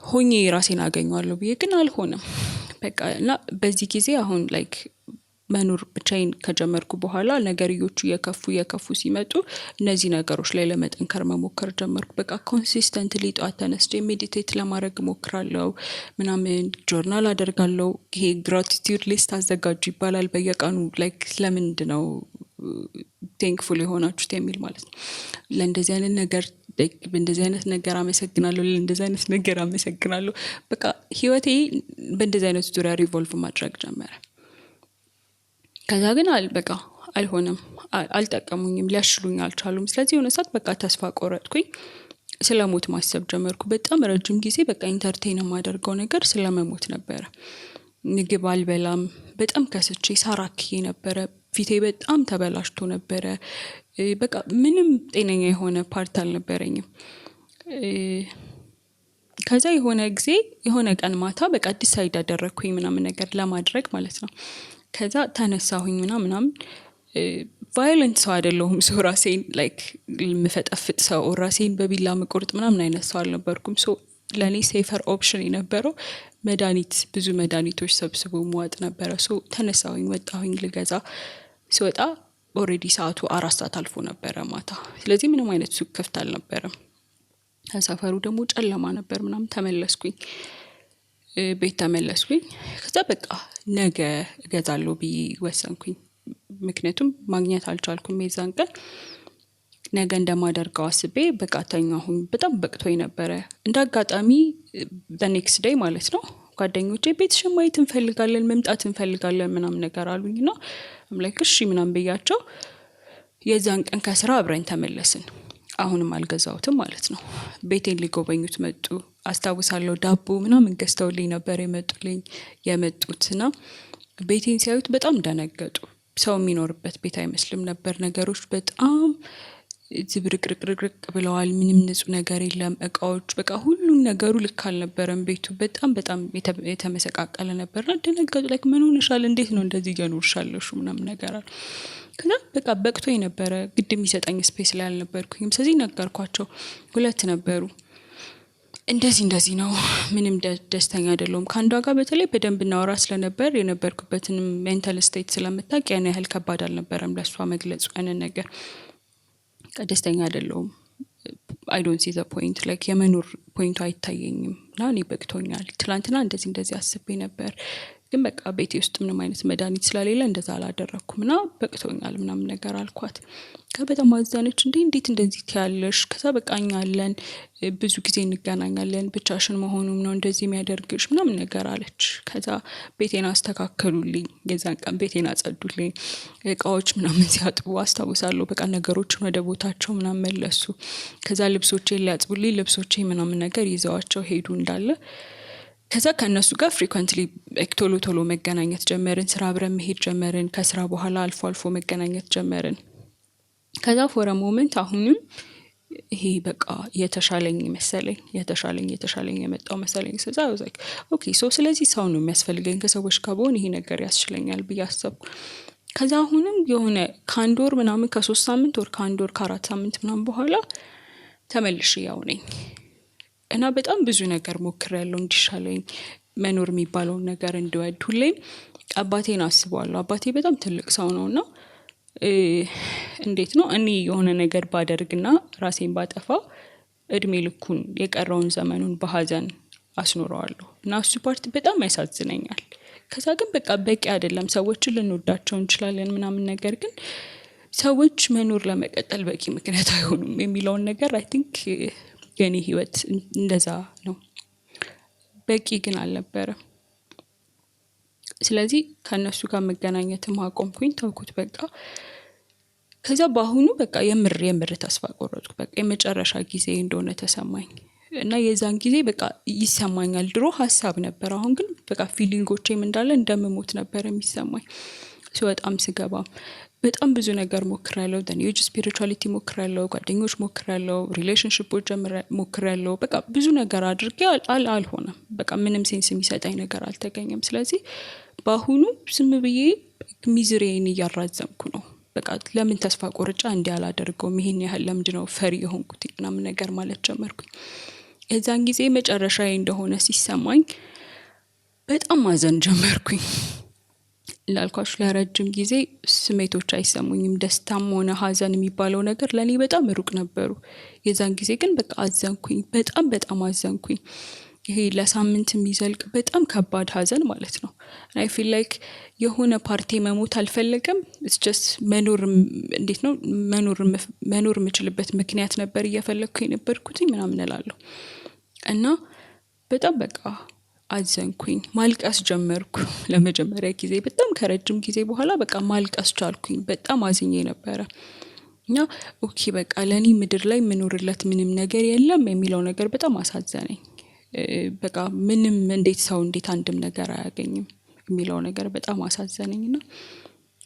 ሆኜ ራሴን አገኘዋለሁ ብዬ ግን አልሆነም። በቃ እና በዚህ ጊዜ አሁን ላይክ መኖር ብቻዬን ከጀመርኩ በኋላ ነገርዮቹ የከፉ ሲመጡ እነዚህ ነገሮች ላይ ለመጠንከር መሞከር ጀመርኩ። በቃ ኮንሲስተንትሊ ጧት ተነስቼ ሜዲቴት ለማድረግ ሞክራለሁ፣ ምናምን ጆርናል አደርጋለሁ። ይሄ ግራቲቲዩድ ሊስት አዘጋጁ ይባላል በየቀኑ ላይክ ለምንድነው ቴንክፉል የሆናችሁት የሚል ማለት ነው። ለእንደዚህ አይነት ነገር በእንደዚህ አይነት ነገር አመሰግናለሁ፣ ለእንደዚህ አይነት ነገር አመሰግናለሁ። በቃ ህይወቴ በእንደዚህ አይነት ዙሪያ ሪቮልቭ ማድረግ ጀመረ። ከዛ ግን በቃ አልሆነም፣ አልጠቀሙኝም፣ ሊያሽሉኝ አልቻሉም። ስለዚህ የሆነ ሰዓት በቃ ተስፋ ቆረጥኩኝ፣ ስለሞት ማሰብ ጀመርኩ። በጣም ረጅም ጊዜ በቃ ኢንተርቴን የማደርገው ነገር ስለመሞት ነበረ። ምግብ አልበላም፣ በጣም ከስቼ ሳራክዬ ነበረ፣ ፊቴ በጣም ተበላሽቶ ነበረ። በቃ ምንም ጤነኛ የሆነ ፓርት አልነበረኝም። ከዛ የሆነ ጊዜ የሆነ ቀን ማታ በቃ ዲሳይድ አደረኩኝ ምናምን ነገር ለማድረግ ማለት ነው። ከዛ ተነሳሁኝ ምናምን ቫዮለንት ሰው አይደለሁም። ሰው ራሴን ላይክ የምፈጠፍጥ ሰው ራሴን በቢላ መቆርጥ ምናምን አይነት ሰው አልነበርኩም። ሶ ለኔ ሴፈር ኦፕሽን የነበረው ብዙ መድኃኒቶች ሰብስቦ መዋጥ ነበረ። ሶ ተነሳሁኝ፣ ወጣሁኝ ልገዛ። ስወጣ ኦሬዲ ሰዓቱ 4 ሰዓት አልፎ ነበረ ማታ። ስለዚህ ምንም አይነት ሱቅ ክፍት አልነበረም። ከሰፈሩ ደግሞ ጨለማ ነበር ምናምን። ተመለስኩኝ፣ ቤት ተመለስኩኝ። ከዛ በቃ ነገ እገዛለሁ ብዬ ወሰንኩኝ። ምክንያቱም ማግኘት አልቻልኩም የዛን ቀን። ነገ እንደማደርገው አስቤ በቃ ተኛሁኝ። በጣም በቅቶኝ ነበረ። እንዳጋጣሚ በኔክስት ዴይ ማለት ነው ጓደኞቼ ቤትሽን ማየት እንፈልጋለን፣ መምጣት እንፈልጋለን ምናምን ነገር አሉኝና አምላክ እሺ ምናምን ብያቸው የዛን ቀን ከስራ አብረን ተመለስን። አሁንም አልገዛሁትም ማለት ነው። ቤቴን ሊጎበኙት መጡ። አስታውሳለሁ ዳቦ ምናምን ገዝተውልኝ ነበር የመጡትና ቤቴን ሲያዩት በጣም ደነገጡ። ሰው የሚኖርበት ቤት አይመስልም ነበር። ነገሮች በጣም ዝብርቅርቅርቅ ብለዋል። ምንም ንጹህ ነገር የለም። እቃዎች በቃ ሁሉም ነገሩ ልክ አልነበረም። ቤቱ በጣም የተመሰቃቀለ ነበርና ደነገጡ። ላይክ ምን ሆነሻል? እንዴት ነው እንደዚህ እየኖርሻለሽ? ምናምን ነገር አለ። ከዛ በቃ በቅቶኝ ነበረ። ግድ የሚሰጠኝ ስፔስ ላይ አልነበርኩኝም። ስለዚህ ነገርኳቸው። 2 ነበሩ። እንደዚህ ነው፣ ምንም ደስተኛ አይደለሁም። ከአንዷ ጋር በተለይ በደንብ እናወራ ስለነበር የነበርኩበትን ሜንታል ስቴት ስለምታውቅ ያን ያህል ከባድ አልነበረም ለሷ መግለጹ ያንን ነገር። ደስተኛ አይደለሁም፣ አይ ዶንት ሲ ዘ ፖይንት ላይክ የመኖር ፖይንቱ አይታየኝም እና እኔ በቅቶኛል። ትላንትና እንደዚህ አስቤ ነበር፣ ግን በቃ ቤቴ ውስጥ ምንም አይነት መድኃኒት ስለሌለ እንደዛ አላደረኩም እና በቅቶኛል ምናምን ነገር አልኳት። ከበጣም አዘነች። እንዴት እንደዚህ ትያለሽ? ከዛ በቃኛለን፣ ብዙ ጊዜ እንገናኛለን፣ ብቻሽን መሆኑም ነው እንደዚህ የሚያደርግሽ ምናምን ነገር አለች። ከዛ ቤቴን አስተካከሉልኝ። የዛን ቀን ቤቴን አጸዱልኝ። እቃዎች ምናምን ሲያጥቡ አስታውሳለሁ። በቃ ነገሮችን ወደ ቦታቸው ምናምን መለሱ። ከዛ ልብሶቼን ሊያጥቡልኝ ልብሶቼ ምናምን ነገር ይዘዋቸው ሄዱ እንዳለ። ከዛ ከነሱ ጋር ፍሪኩዌንትሊ ቶሎ መገናኘት ጀመርን። ስራ አብረን መሄድ ጀመርን። ከስራ በኋላ አልፎ መገናኘት ጀመርን። ከዛ ፎር ሞመንት አሁንም ይሄ በቃ የተሻለኝ የመጣው መሰለኝ። ስለዛ ላይክ ኦኬ ስለዚህ ሰው ነው የሚያስፈልገኝ፣ ከሰዎች ጋር በሆነ ይሄ ነገር ያስችለኛል ብዬ አሰብኩ። ከዛ አሁንም የሆነ ከአንድ ወር ምናምን ከ3 ሳምንት ወር ከአንድ ወር ከ4 ሳምንት ምናምን በኋላ ተመልሼ ያው ነኝ እና በጣም ብዙ ነገር ሞክሬያለሁ እንዲሻለኝ፣ መኖር የሚባለውን ነገር እንድወድ። ሁሌም አባቴን አስበዋለሁ። አባቴ በጣም ትልቅ ሰው ነውና እንዴት ነው እኔ የሆነ ነገር ባደርግና ራሴን ባጠፋ እድሜ ልኩን የቀረውን ዘመኑን በሀዘን አስኖረዋለሁ እና እሱ ፓርት በጣም ያሳዝነኛል። ከዛ ግን በቃ በቂ አይደለም። ሰዎችን ልንወዳቸው እንችላለን ምናምን፣ ነገር ግን ሰዎች መኖር ለመቀጠል በቂ ምክንያት አይሆኑም የሚለውን ነገር አይ ቲንክ የኔ ህይወት እንደዛ ነው። በቂ ግን አልነበረም። ስለዚህ ከነሱ ጋር መገናኘትም አቆምኩኝ፣ ተውኩት በቃ። ከዛ በአሁኑ በቃ የምር ተስፋ ቆረጥኩ። በቃ የመጨረሻ ጊዜ እንደሆነ ተሰማኝ እና የዛን ጊዜ በቃ ይሰማኛል። ድሮ ሀሳብ ነበር፣ አሁን ግን በቃ ፊሊንጎቼም እንዳለ እንደምሞት ነበር የሚሰማኝ። በጣም ስገባ በጣም ብዙ ነገር ሞክራለሁ። ኒው ስፒሪቹዋሊቲ ሞክራለሁ፣ ጓደኞች ሞክራለሁ፣ ሪሌሽንሺፖች ሞክራለሁ። በቃ ብዙ ነገር አድርጌ አልሆነም። በቃ ምንም ሴንስ የሚሰጠኝ ነገር አልተገኘም። ስለዚህ በአሁኑ ዝም ብዬ ሚዝሬን እያራዘምኩ ነው። በቃ ለምን ተስፋ ቆርጫ እንዲህ አላደርገውም? ይሄን ያህል ለምንድነው ፈሪ የሆንኩት? ምናምን ነገር ማለት ጀመርኩኝ። የዛን ጊዜ መጨረሻዬ እንደሆነ ሲሰማኝ በጣም ማዘን ጀመርኩኝ። እንዳልኳችሁ ለረጅም ጊዜ ስሜቶች አይሰሙኝም። ደስታም ሆነ ሀዘን የሚባለው ነገር ለኔ በጣም ሩቅ ነበሩ። የዛን ጊዜ ግን በቃ አዘንኩኝ፣ በጣም አዘንኩኝ። ይሄ ለሳምንት የሚዘልቅ በጣም ከባድ ሀዘን ማለት ነው። አይ ፊል ላይክ የሆነ ፓርቲ መሞት አልፈለገም። ኢትስ ጀስት እንዴት ነው መኖር የምችልበት ምክንያት ነበር እየፈለግኩኝ ነበርኩት ምናምን እላለሁ። እና በጣም በቃ አዘንኩኝ፣ ማልቀስ ጀመርኩ ለመጀመሪያ ጊዜ። በጣም ከረጅም ጊዜ በኋላ በቃ ማልቀስ ቻልኩኝ። በጣም አዝኜ ነበረ እና ኦኬ በቃ ለኔ ምድር ላይ ምኖርለት ምንም ነገር የለም የሚለው ነገር በጣም አሳዘነኝ። በቃ ምንም እንዴት አንድም ነገር አያገኝም የሚለው ነገር በጣም አሳዘነኝና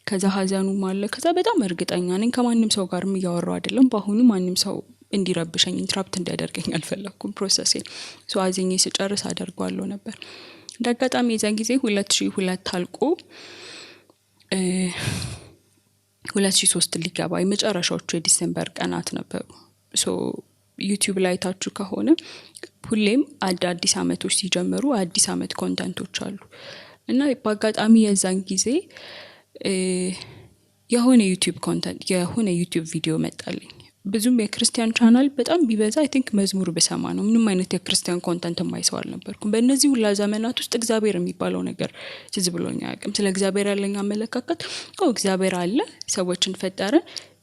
ከዛ ሀዘኑ ማለት ከዛ በጣም እርግጠኛ ነኝ ከማንም ሰው ጋርም እያወራው አይደለም። በአሁኑ ማንም ሰው እንዲረብሸኝ ኢንትራፕት እንዲያደርገኝ አልፈለኩም። ፕሮሰሴን አዝኜ ስጨርስ አደርጋለሁ ነበር። እንዳጋጣሚ የዛን ጊዜ 2002 አልቆ 2003 ሊገባ የመጨረሻዎቹ የዲሴምበር ቀናት ነበሩ። ዩቲዩብ ላይ ታችሁ ከሆነ ሁሌም አዲስ አመቶች ሲጀምሩ አዲስ አመት ኮንተንቶች አሉ እና በአጋጣሚ የዛን ጊዜ የሆነ ዩቲዩብ ኮንተንት የሆነ ዩቲዩብ ቪዲዮ መጣልኝ። ብዙም የክርስቲያን ቻናል በጣም ቢበዛ አይ ቲንክ መዝሙር በሰማ ነው። ምንም አይነት የክርስቲያን ኮንተንት የማይሰው አልነበርኩም። በእነዚህ ሁላ ዘመናት ውስጥ እግዚአብሔር የሚባለው ነገር ትዝ ብሎኝ አያውቅም። ስለ እግዚአብሔር ያለኝ አመለካከት እግዚአብሔር አለ፣ ሰዎችን ፈጠረ።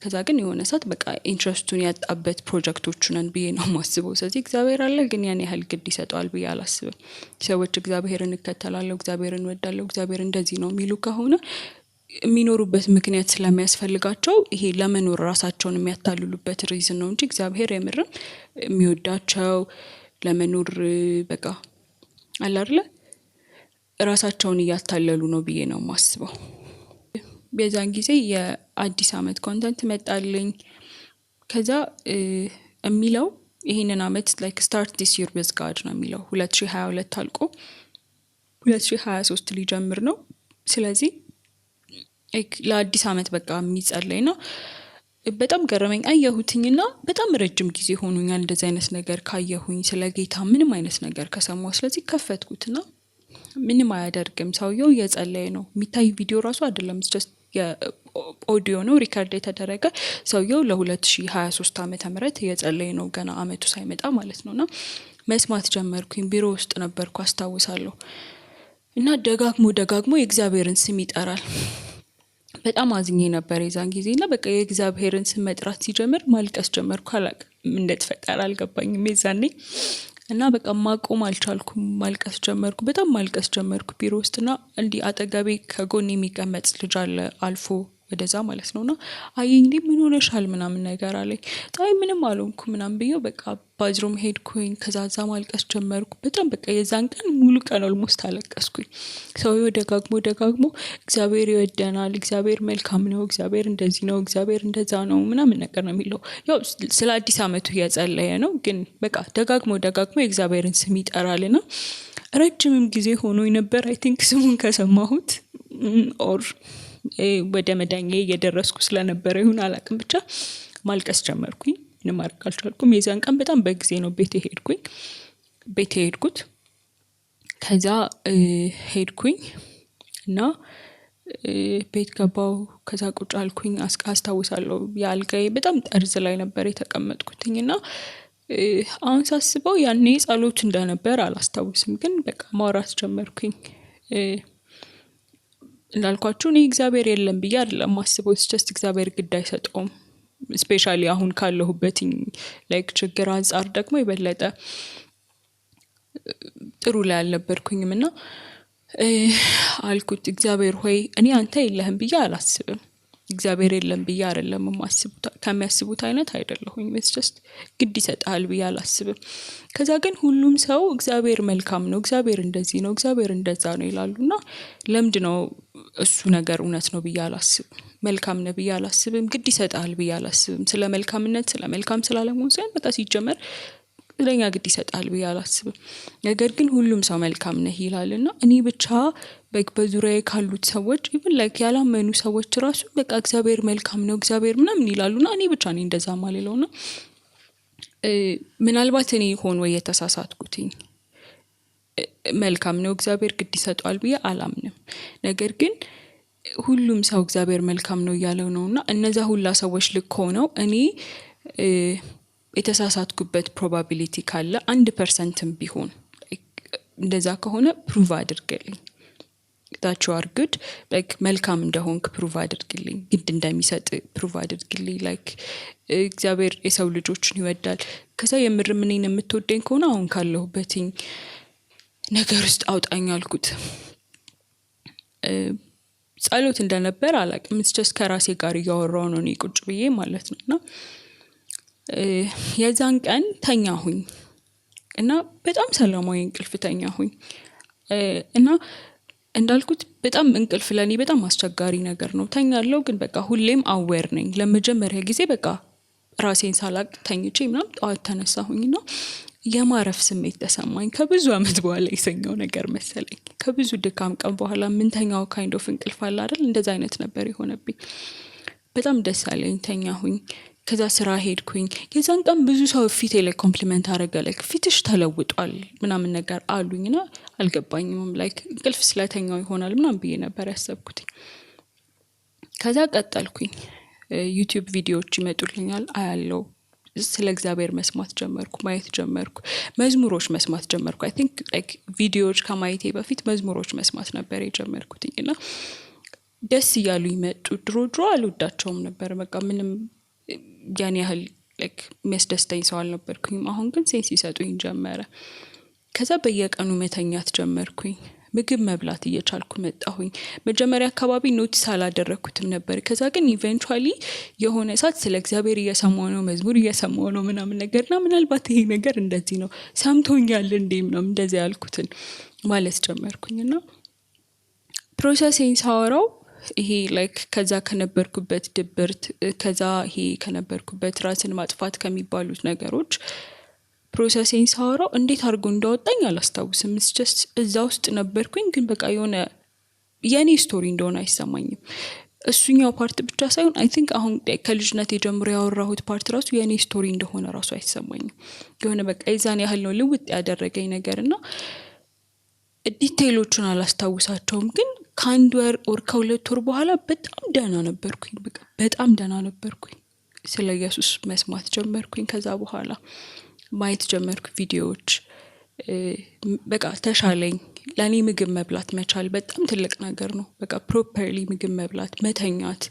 ከዛ ግን የሆነ ሰዓት በቃ ኢንትረስቱን ያጣበት ፕሮጀክቶቹ ነን ብዬ ነው የማስበው። ስለዚህ እግዚአብሔር አለ ግን ያን ያህል ግድ ይሰጠዋል ብዬ አላስብም። ሰዎች እግዚአብሔርን እከተላለሁ፣ እግዚአብሔርን እወዳለሁ፣ እግዚአብሔር እንደዚህ ነው የሚሉ ከሆነ የሚኖሩበት ምክንያት ስለሚያስፈልጋቸው ይሄ ለመኖር ራሳቸውን የሚያታልሉበት ሪዝን ነው እንጂ እግዚአብሔር የምርም የሚወዳቸው ለመኖር በቃ አለ አይደል ራሳቸውን እያታለሉ ነው ብዬ ነው የማስበው። በዛን ጊዜ የአዲስ አመት ኮንተንት መጣልኝ። ከዛ የሚለው ይሄንን አመት ላይክ ስታርት ዲስ ይር ዊዝ ጋድ ነው የሚለው። 2022 አልቆ 2023 ሊጀምር ነው። ስለዚህ ለአዲስ አመት በቃ የሚጸለይ ነው። በጣም ገረመኝ አየሁትኝና በጣም ረጅም ጊዜ ሆኖኛል እንደዚህ አይነት ነገር ካየሁኝ ስለ ጌታ ምንም አይነት ነገር ከሰማሁ። ስለዚህ ከፈትኩትና ምንም አያደርግም፣ ሰውየው እየጸለየ ነው። የሚታይ ቪዲዮ ራሱ አይደለም፣ ጀስት የኦዲዮ ነው ሪከርድ የተደረገ። ሰውየው ለ2023 ዓመተ ምህረት እየጸለየ ነው ገና አመቱ ሳይመጣ ማለት ነውና መስማት ጀመርኩኝ። ቢሮ ውስጥ ነበርኩ አስታውሳለሁ። እና ደጋግሞ የእግዚአብሔርን ስም ይጠራል። በጣም አዝኜ ነበር የዛን ጊዜና በቃ የእግዚአብሔርን ስም መጥራት ሲጀምር ማልቀስ ጀመርኩ። ምን እንደተፈጠረ አልገባኝም የዛኔ እና በቃ ማቆም አልቻልኩም። ማልቀስ ጀመርኩ፣ በጣም ማልቀስ ጀመርኩ ቢሮ ውስጥና እንዲህ አጠገቤ ከጎን የሚቀመጥ ልጅ አለ አልፎ ወደዛ ማለት ነውና አየኝ። እንዴ ምን ሆነሻል ምናምን ነገር አለኝ። ጣይ ምንም አልሆንኩ ምናምን ብዬው በቃ ባዝሮም ሄድኩኝ። ከዛዛ ማልቀስ ጀመርኩ በጣም በቃ የዛን ቀን ሙሉ ቀን ኦልሞስት አለቀስኩኝ። ሰውየው ደጋግሞ እግዚአብሔር ይወደናል፣ እግዚአብሔር መልካም ነው፣ እግዚአብሔር እንደዚህ ነው፣ እግዚአብሔር እንደዛ ነው ምናምን ነገር ነው የሚለው። ያው ስለ አዲስ አመቱ እየጸለየ ነው፣ ግን በቃ ደጋግሞ የእግዚአብሔርን ስም ይጠራልና ረጅምም ጊዜ ሆኖኝ ነበር አይ ቲንክ ስሙን ከሰማሁት ኦር ወደ መዳኛዬ እየደረስኩ ስለነበረ ይሁን አላውቅም፣ ብቻ ማልቀስ ጀመርኩኝ። ምንም ማድረግ አልቻልኩም። የዛን ቀን በጣም በጊዜ ነው ቤት ሄድኩት። ከዛ ሄድኩኝ እና ቤት ገባው። ከዛ ቁጭ አልኩኝ። አስታውሳለሁ የአልጋዬ በጣም ጠርዝ ላይ ነበር የተቀመጥኩትኝና አሁን ሳስበው ያኔ ጸሎት እንደነበር አላስታውስም፣ ግን በቃ ማውራት ጀመርኩኝ። እንዳልኳችሁ እኔ እግዚአብሔር የለም ብዬ አይደለም ማስበው፣ ጀስት እግዚአብሔር ግድ አይሰጠውም። ስፔሻሊ አሁን ካለሁበትኝ ላይክ ችግር አንፃር ደግሞ የበለጠ ጥሩ ላይ አልነበርኩኝም እና አልኩት እግዚአብሔር ሆይ እኔ አንተ የለህም ብዬ አላስብም። እግዚአብሔር የለም ብዬ አይደለም የማስቡት ከሚያስቡት አይነት አይደለሁኝ። ጀስት ግድ ይሰጣል ብዬ አላስብም። ከዛ ግን ሁሉም ሰው እግዚአብሔር መልካም ነው፣ እግዚአብሔር እንደዚህ ነው፣ እግዚአብሔር እንደዛ ነው ይላሉና ለምንድነው እሱ ነገር እውነት ነው ብዬ አላስብም። መልካም ነው ብዬ አላስብም። ግድ ይሰጣል ብዬ አላስብም። ስለ መልካምነት ስለ መልካም ስላለመሆን ሳይሆን በቃ ሲጀመር ለኛ ግድ ይሰጣል ብዬ አላስብም። ነገር ግን ሁሉም ሰው መልካም ነህ ይላልና እኔ ብቻ በዙሪያዬ ካሉት ሰዎች ኢቭን ላይክ ያላመኑ ሰዎች ራሱ በቃ እግዚአብሔር መልካም ነው እግዚአብሔር ምናምን ይላሉና እኔ ብቻ ነኝ እንደዛ ማለለውና ምናልባት እኔ ሆኖ የተሳሳትኩትኝ መልካም ነው እግዚአብሔር ግድ ይሰጣል ብዬ አላምንም። ነገር ግን ሁሉም ሰው እግዚአብሔር መልካም ነው እያለው ነውና እነዛ ሁላ ሰዎች ልክ ሆነው እኔ የተሳሳትኩበት ፕሮባቢሊቲ ካለ 1%ም ቢሆን እንደዛ ከሆነ ፕሩቭ አድርግልኝ። that you are good like መልካም እንደሆንክ ፕሩቭ አድርግልኝ። ግድ እንደሚሰጥ ፕሩቭ አድርግልኝ። ላይክ እግዚአብሔር የሰው ልጆችን ይወዳል። ከዛ የምር ምንን የምትወደኝ ከሆነ አሁን ካለሁበትኝ ነገር ውስጥ አውጣኝ አልኩት። ጸሎት እንደነበር አላውቅም። just ከራሴ ጋር እያወራሁ ነው እኔ ቁጭ ብዬ ማለት ነውና የዛን ቀን ተኛሁኝ እና በጣም ሰላማዊ እንቅልፍ ተኛሁኝ እና እንዳልኩት በጣም እንቅልፍ ለኔ በጣም አስቸጋሪ ነገር ነው። ተኛለሁ ግን በቃ ሁሌም አዌር ነኝ። ለመጀመሪያ ጊዜ በቃ ራሴን ሳላቅ ተኝቼ ምናምን ጠዋት ተነሳሁኝና የማረፍ ስሜት ተሰማኝ። ከብዙ አመት በኋላ የሰኘው ነገር መሰለኝ። ከብዙ ድካም ቀን በኋላ ምን ተኛው ካይንድ ኦፍ እንቅልፍ አለ አይደል? እንደዛ አይነት ነበር የሆነብኝ። በጣም ደስ አለኝ። ተኛሁኝ። ከዛ ስራ ሄድኩኝ። የዛን ቀን ብዙ ሰው ፊቴ ላይ ኮምፕሊመንት አደረገ። ፊትሽ ተለውጧል ምናምን ነገር አሉኝና አልገባኝም። ላይክ እንቅልፍ ስለተኛው ይሆናል ምናምን ብዬ ነበር ያሰብኩት። ከዛ ቀጠልኩኝ። ዩቲዩብ ቪዲዮዎች ይመጡልኛል አያለው። ስለ እግዚአብሔር መስማት ጀመርኩ፣ ማየት ጀመርኩ፣ መዝሙሮች መስማት ጀመርኩ። አይ ቲንክ ላይክ ቪዲዮዎች ከማየቴ በፊት መዝሙሮች መስማት ነበር የጀመርኩትና ደስ እያሉ ይመጡ። ድሮ አልወዳቸውም ነበር። በቃ ምንም ያን ያህል ላይክ የሚያስደስተኝ ሰው አልነበርኩኝም። አሁን ግን ሴንስ ይሰጡኝ ጀመረ። ከዛ በየቀኑ መተኛት ጀመርኩኝ። ምግብ መብላት እየቻልኩ መጣሁኝ። መጀመሪያ አካባቢ ኖቲስ አላደረኩትም ነበር። ከዛ ግን ኢቨንቹአሊ የሆነ ሰዓት ስለ እግዚአብሔር እየሰማሁ ነው፣ መዝሙር እየሰማሁ ነው ምናምን ነገርና ምናልባት ይሄ ነገር እንደዚህ ነው ሰምቶኛል እንዴ ምናምን እንደዚህ ያልኩትን ማለት ጀመርኩኝና ፕሮሰሲንግ ሳወራው ይሄ ላይክ ከዛ ከነበርኩበት ድብርት ከዛ ይሄ ከነበርኩበት ራስን ማጥፋት ከሚባሉት ነገሮች ፕሮሰሲንግ ሳወራው እንዴት አድርጎ እንዳወጣኝ አላስታውስም። just እዛ ውስጥ ነበርኩኝ ግን በቃ የሆነ የኔ ስቶሪ እንደሆነ አይሰማኝም። እሱኛው ፓርት ብቻ ሳይሆን አይ ቲንክ አሁን ከልጅነቴ ጀምሮ ያወራሁት ፓርት ራሱ የኔ ስቶሪ እንደሆነ ራሱ አይሰማኝም። የሆነ በቃ የዛን ያህል ነው ልውጥ ያደረገኝ ነገርና ዲቴይሎቹን አላስታውሳቸውም። ግን ከአንድ ወር ኦር ከሁለት ወር በኋላ በጣም ደህና ነበርኩኝ። በቃ በጣም ደህና ነበርኩኝ። ስለ ኢየሱስ መስማት ጀመርኩኝ። ከዛ በኋላ ማየት ጀመርኩ ቪዲዮዎች። በቃ ተሻለኝ። ለኔ ምግብ መብላት መቻል በጣም ትልቅ ነገር ነው። በቃ ፕሮፐርሊ ምግብ መብላት፣ መተኛት፣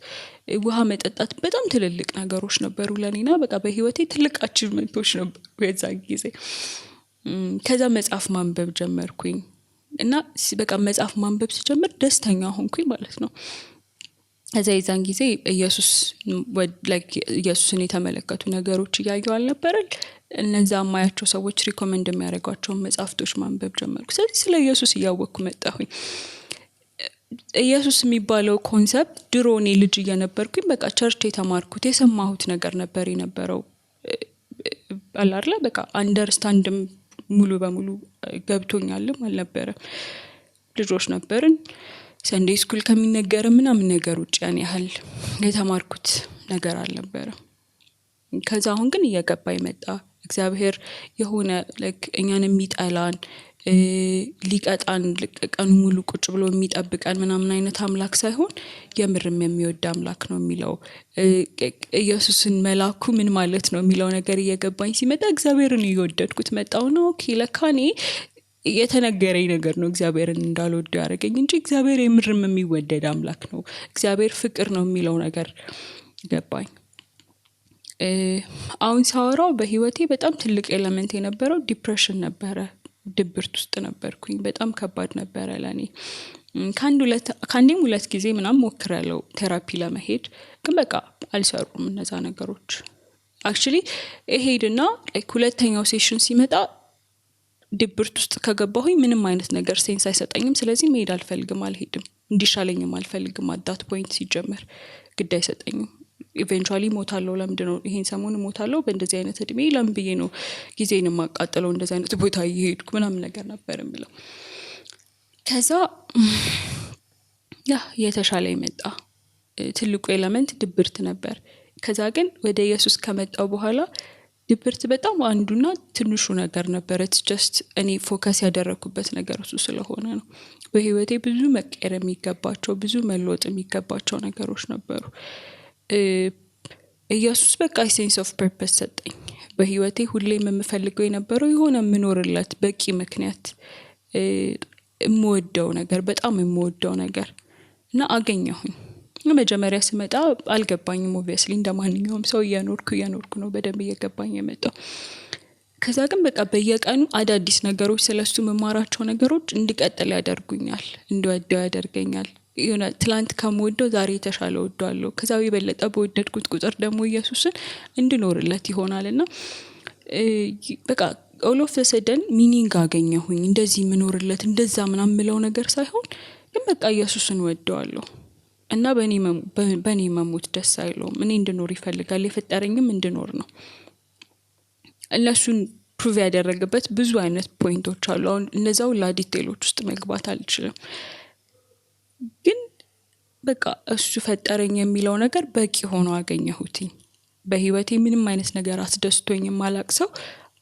ውሃ መጠጣት በጣም ትልልቅ ነገሮች ነበሩ ለኔና በቃ በህይወቴ ትልቅ አቺቭመንቶች ነበሩ የዛን ጊዜ። ከዛ መጽሐፍ ማንበብ ጀመርኩኝ እና በቃ መጽሐፍ ማንበብ ሲጀምር ደስተኛ ሆንኩኝ ማለት ነው። ከዛ የዛን ጊዜ ኢየሱስን የተመለከቱ ነገሮች እያየሁ አልነበረል? እነዛ ማያቸው ሰዎች ሪኮመንድ የሚያደርጓቸው መጽሐፍቶች ማንበብ ጀመርኩ። ስለዚህ ስለ ኢየሱስ እያወቅኩ መጣሁኝ። ኢየሱስ የሚባለው ኮንሰፕት ድሮ እኔ ልጅ እየነበርኩኝ በቃ ቸርች የተማርኩት የሰማሁት ነገር ነበር የነበረው አላርላ በቃ አንደርስታንድም ሙሉ በሙሉ ገብቶኛልም አልነበረም። ልጆች ነበርን። ሰንዴይ ስኩል ከሚነገር ምናምን ነገር ውጭ ያን ያህል የተማርኩት ነገር አልነበረም። ከዛ አሁን ግን እየገባኝ መጣ። እግዚአብሔር የሆነ ላይክ እኛን የሚጠላን ሊቀጣን ቀኑ ሙሉ ቁጭ ብሎ የሚጠብቀን ምናምን አይነት አምላክ ሳይሆን የምርም የሚወድ አምላክ ነው የሚለው ኢየሱስን መላኩ ምን ማለት ነው የሚለው ነገር እየገባኝ ሲመጣ እግዚአብሔርን እየወደድኩት መጣው ነው። ኦኬ ለካኔ የተነገረኝ ነገር ነው እግዚአብሔርን እንዳልወድ ያደረገኝ እንጂ እግዚአብሔር የምርም የሚወደድ አምላክ ነው፣ እግዚአብሔር ፍቅር ነው የሚለው ነገር ገባኝ። አሁን ሳወራው በህይወቴ በጣም ትልቅ ኤሌመንት የነበረው ዲፕሬሽን ነበረ። ድብርት ውስጥ ነበርኩኝ። በጣም ከባድ ነበረ ለኔ። ከአንዴም ሁለት ጊዜ ምናምን ሞክሬያለሁ ቴራፒ ለመሄድ፣ ግን በቃ አልሰሩም እነዛ ነገሮች። አክቹሊ እሄድና ሁለተኛው ሴሽን ሲመጣ ድብርት ውስጥ ከገባሁኝ ምንም አይነት ነገር ሴንስ አይሰጠኝም። ስለዚህ መሄድ አልፈልግም፣ አልሄድም፣ እንዲሻለኝም አልፈልግም። አዳት ፖይንት ሲጀመር ግድ አይሰጠኝም። ኢቬንቹዋሊ ሞታለሁ። ለምንድነው ይሄን ሰሞን ሞታለሁ በእንደዚህ አይነት እድሜ ለምን ብዬ ነው ጊዜን የማቃጥለው እንደዚህ አይነት ቦታ እየሄድኩ ምናምን ነገር ነበር የምለው። ከዛ የተሻለ ይመጣ። ትልቁ ኤሌመንት ድብርት ነበር። ከዛ ግን ወደ ኢየሱስ ከመጣው በኋላ ድብርት በጣም አንዱና ትንሹ ነገር ነበር። ኢትስ ጀስት እኔ ፎከስ ያደረኩበት ነገር እሱ ስለሆነ ነው። በህይወቴ ብዙ መቀየር የሚገባቸው ብዙ መለወጥ የሚገባቸው ነገሮች ነበሩ። ኢየሱስ በቃ ሴንስ ኦፍ ፐርፐስ ሰጠኝ። በህይወቴ ሁሌም የምፈልገው የነበረው የሆነ የምኖርለት በቂ ምክንያት፣ የምወደው ነገር፣ በጣም የምወደው ነገር እና አገኘሁኝ። መጀመሪያ ስመጣ አልገባኝም። ኦብቪየስሊ እንደማንኛውም ሰው እየኖርኩ ነው በደንብ እየገባኝ የመጣው። ከዛ ግን በቃ በየቀኑ አዳዲስ ነገሮች ስለሱ መማራቸው ነገሮች እንድቀጥል ያደርጉኛል፣ እንድወደው ያደርገኛል። የሆነ ትላንት ከምወደው ዛሬ የተሻለ ወደዋለሁ። ከዛ የበለጠ በወደድኩት ቁጥር ደግሞ ኢየሱስን እንድኖርለት ይሆናልና በቃ ኦል ኦፍ ሰደን ሚኒንግ አገኘሁኝ። እንደዚህ የምኖርለት እንደዛ ምናምን ምለው ነገር ሳይሆን ግን በቃ ኢየሱስን ወደዋለሁ እና በእኔ መሞት ደስ አይለውም። እኔ እንድኖር ይፈልጋል። የፈጠረኝም እንድኖር ነው። እነሱን ፕሩቭ ያደረገበት ብዙ አይነት ፖይንቶች አሉ። አሁን እነዛው ዲቴይሎች ውስጥ መግባት አልችልም። ግን በቃ እሱ ፈጠረኝ የሚለው ነገር በቂ ሆኖ አገኘሁትኝ። በህይወቴ ምንም አይነት ነገር አስደስቶኝ የማላቅሰው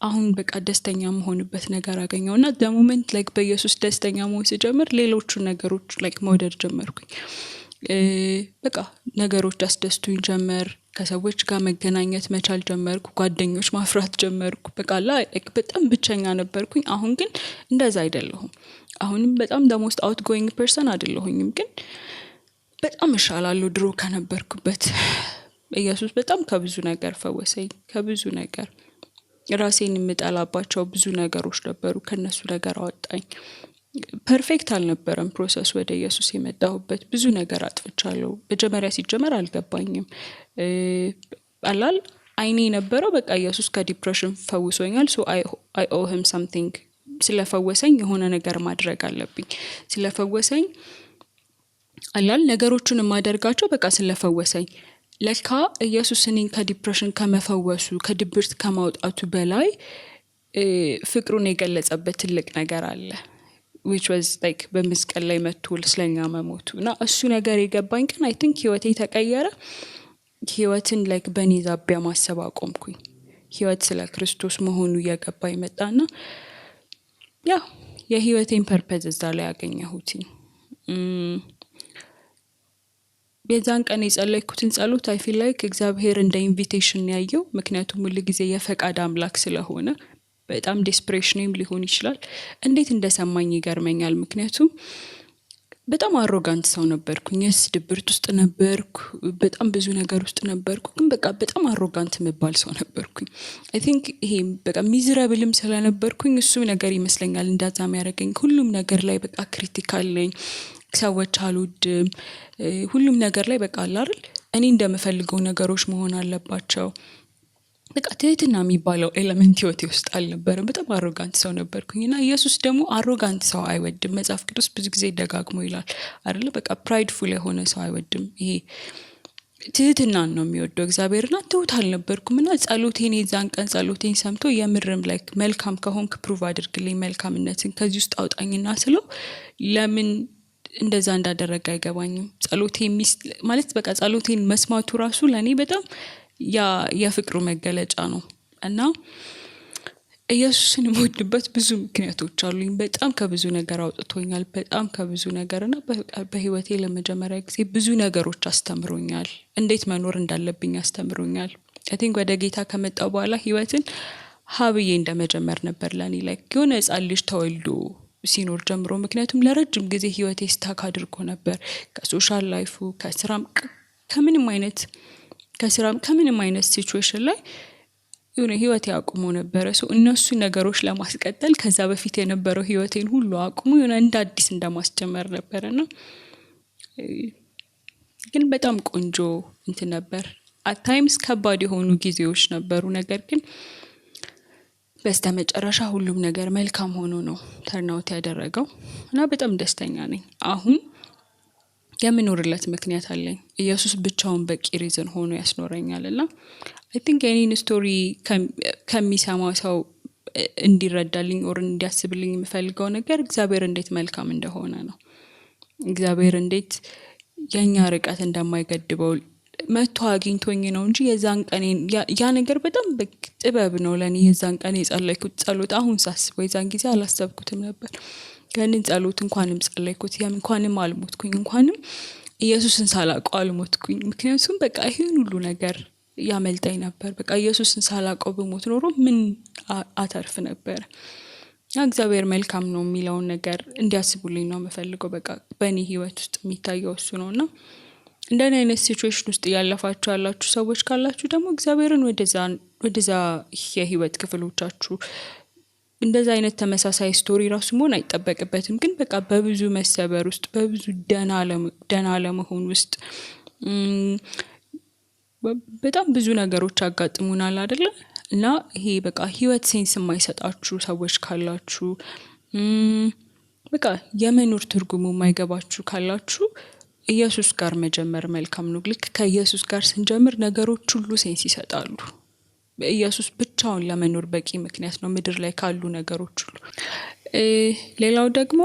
አሁን በቃ ደስተኛ መሆንበት ነገር አገኘውና the moment like በኢየሱስ ደስተኛ መሆን ሲጀምር ሌሎቹ ነገሮች like መውደድ ጀመርኩኝ። በቃ ነገሮች አስደስቱኝ ጀመር። ከሰዎች ጋር መገናኘት መቻል ጀመርኩ። ጓደኞች ማፍራት ጀመርኩ። በቃ በጣም ብቸኛ ነበርኩኝ። አሁን ግን እንደዛ አይደለሁም። አሁንም በጣም the most outgoing person አይደለሁኝም፣ ግን በጣም እሻላለሁ ድሮ ከነበርኩበት። ኢየሱስ በጣም ከብዙ ነገር ፈወሰኝ። ከብዙ ነገር ራሴን የምጠላባቸው ብዙ ነገሮች ነበሩ፣ ከነሱ ነገር አወጣኝ። ፐርፌክት አልነበረም ፕሮሰስ ወደ ኢየሱስ የመጣሁበት። ብዙ ነገር አጥፍቻለሁ። መጀመሪያ ሲጀመር አልገባኝም። አይኔ ነበረው በቃ ኢየሱስ ከዲፕሬሽን ፈውሶኛል። ሶ I owe him something። ስለፈወሰኝ የሆነ ነገር ማድረግ አለብኝ። ስለፈወሰኝ ነገሮችን ማደርጋቸው በቃ ስለፈወሰኝ። ለካ ኢየሱስ እኔን ከዲፕሬሽን ከመፈወሱ ከድብርት ከማውጣቱ በላይ ፍቅሩን የገለጸበት ትልቅ ነገር አለ። which was like በመስቀል ላይ መጥቶ ስለኛ መሞቱ እና እሱ ነገር የገባኝ ቀን I think ህይወቴ ተቀየረ። ህይወትን like በኔ ዛቢያ ማሰብ አቆምኩኝ። ህይወት ስለ ክርስቶስ መሆኑ እየገባኝ መጣና የህይወቴን ፐርፐዝ እዛ ላይ ያገኘሁት። በዛን ቀን የጸለይኩትን ጸሎት I feel like እግዚአብሔር እንደ ኢንቪቴሽን ያየው። ምክንያቱም ሁሉ ጊዜ የፈቃድ አምላክ ስለሆነ በጣም ዴስፕሬሽንም ሊሆን ይችላል። እንዴት እንደሰማኝ ይገርመኛል። ምክንያቱም በጣም አሮጋንት ሰው ነበርኩኝ። ድብርት ውስጥ ነበርኩ። በጣም ብዙ ነገር ውስጥ ነበርኩ። ግን በቃ በጣም አሮጋንት መባል ሰው ነበርኩኝ። I think ይሄ በቃ ሚዝራብልም ስለነበርኩኝ እሱ ነገር ይመስለኛል እንዳዛም ያደረገኝ። ሁሉም ነገር ላይ በቃ ክሪቲካል ነኝ። ሰዎች አልወድም። ሁሉም ነገር ላይ በቃ አይደል እኔ እንደምፈልገው ነገሮች መሆን አለባቸው። በቃ ትህትና የሚባለው ኤሌመንት ህይወቴ ውስጥ አልነበረም። በጣም አሮጋንት ሰው ነበርኩኝና ኢየሱስ ደግሞ አሮጋንት ሰው አይወድም። መጽሐፍ ቅዱስ ብዙ ጊዜ ደጋግሞ ይላል አይደል? በቃ ፕራይድፉል የሆነ ሰው አይወድም። ይሄ ትህትናን ነው የሚወደው እግዚአብሔርና ትሁት አልነበርኩምና ጸሎቴን የዛን ቀን ጸሎቴን ሰምቶ የምርም ላይ መልካም ከሆንክ ፕሩቭ አድርግልኝ፣ መልካምነትን ከዚህ ውስጥ አውጣኝና ስለው ለምን እንደዛ እንዳደረገ አይገባኝም። ጸሎቴን ማለት በቃ ጸሎቴን መስማቱ ራሱ ለኔ በጣም የፍቅሩ መገለጫ ነው። እና ኢየሱስን የምወድበት ብዙ ምክንያቶች አሉኝ። በጣም ከብዙ ነገር አውጥቶኛል። በጣም ከብዙ ነገርና በህይወቴ ለመጀመሪያ ጊዜ ብዙ ነገሮች አስተምሮኛል። እንዴት መኖር እንዳለብኝ አስተምሮኛል። I think ወደ ጌታ ከመጣው በኋላ ህይወትን ሀብዬ እንደመጀመር ነበር ለኔ ላይ የሆነ ሕፃን ልጅ ተወልዶ ሲኖር ጀምሮ። ምክንያቱም ለረጅም ጊዜ ህይወቴ ስታክ አድርጎ ነበር። ከሶሻል ላይፉ ከምንም አይነት ሲቹዌሽን ላይ የሆነ ህይወት ያቁሙ ነበረ። እነሱ ነገሮች ለማስቀጠል ከዛ በፊት የነበረው ህይወቴን ሁሉ አቁሙ የሆነ እንደ አዲስ እንደማስጀመር ነበርና ግን በጣም ቆንጆ እንትን ነበር። አት ታይምስ ከባድ የሆኑ ጊዜዎች ነበሩ፣ ነገር ግን በስተመጨረሻ ሁሉም ነገር መልካም ሆኖ ነው ተርናውት ያደረገው እና በጣም ደስተኛ ነኝ። አሁን የምኖርለት ምክንያት አለኝ። ኢየሱስ ብቻውን በቂ ሪዝን ሆኖ ያስኖረኛልና አይ ቲንክ የኔን ስቶሪ ከሚሰማው ሰው እንዲረዳልኝ ኦር እንዲያስብልኝ የምፈልገው ነገር እግዚአብሔር እንዴት መልካም እንደሆነ ነው። እግዚአብሔር እንዴት የኛ ርቀት እንደማይገድበው መጥቶ አግኝቶኝ ነው እንጂ የዛን ቀን ያ ነገር በጣም ጥበብ ነው ለኔ። የዛን ቀን የጸለይኩት ጸሎት አሁን ሳስበው የዛን ጊዜ አላሰብኩትም ነበር። ያንን ጸሎት እንኳንም ጸለይኩት፣ እንኳንም አልሞትኩኝ፣ እንኳንም ኢየሱስን ሳላውቀው አልሞትኩኝ። ምክንያቱም በቃ ይሄን ሁሉ ነገር ያመልጠኝ ነበር። በቃ ኢየሱስን ሳላውቀው በሞት ኖሮ ምን አተርፍ ነበር? እግዚአብሔር መልካም ነው የሚለውን ነገር እንዲያስቡልኝ ነው የምፈልገው። በቃ በእኔ ህይወት ውስጥ የሚታየው እሱ ነውና እንደኔ አይነት ሲቹዌሽን ውስጥ ያለፋችሁ ያላችሁ ሰዎች ካላችሁ ደግሞ እግዚአብሔርን ወደዛ የህይወት ክፍሎቻችሁ እንደዛ አይነት ተመሳሳይ ስቶሪ ራሱ መሆን አይጠበቅበትም፣ ግን በቃ በብዙ መሰበር ውስጥ በብዙ ደና ለመሆን ውስጥ በጣም ብዙ ነገሮች አጋጥሙናል አይደለ? እና ይሄ በቃ ህይወት ሴንስ የማይሰጣችሁ ሰዎች ካላችሁ በቃ የመኖር ትርጉሙ የማይገባችሁ ካላችሁ ኢየሱስ ጋር መጀመር መልካም ነው። ልክ ከኢየሱስ ጋር ስንጀምር ነገሮች ሁሉ ሴንስ ይሰጣሉ። ኢየሱስ ብቻውን ለመኖር በቂ ምክንያት ነው ምድር ላይ ካሉ ነገሮች ሁሉ። ሌላው ደግሞ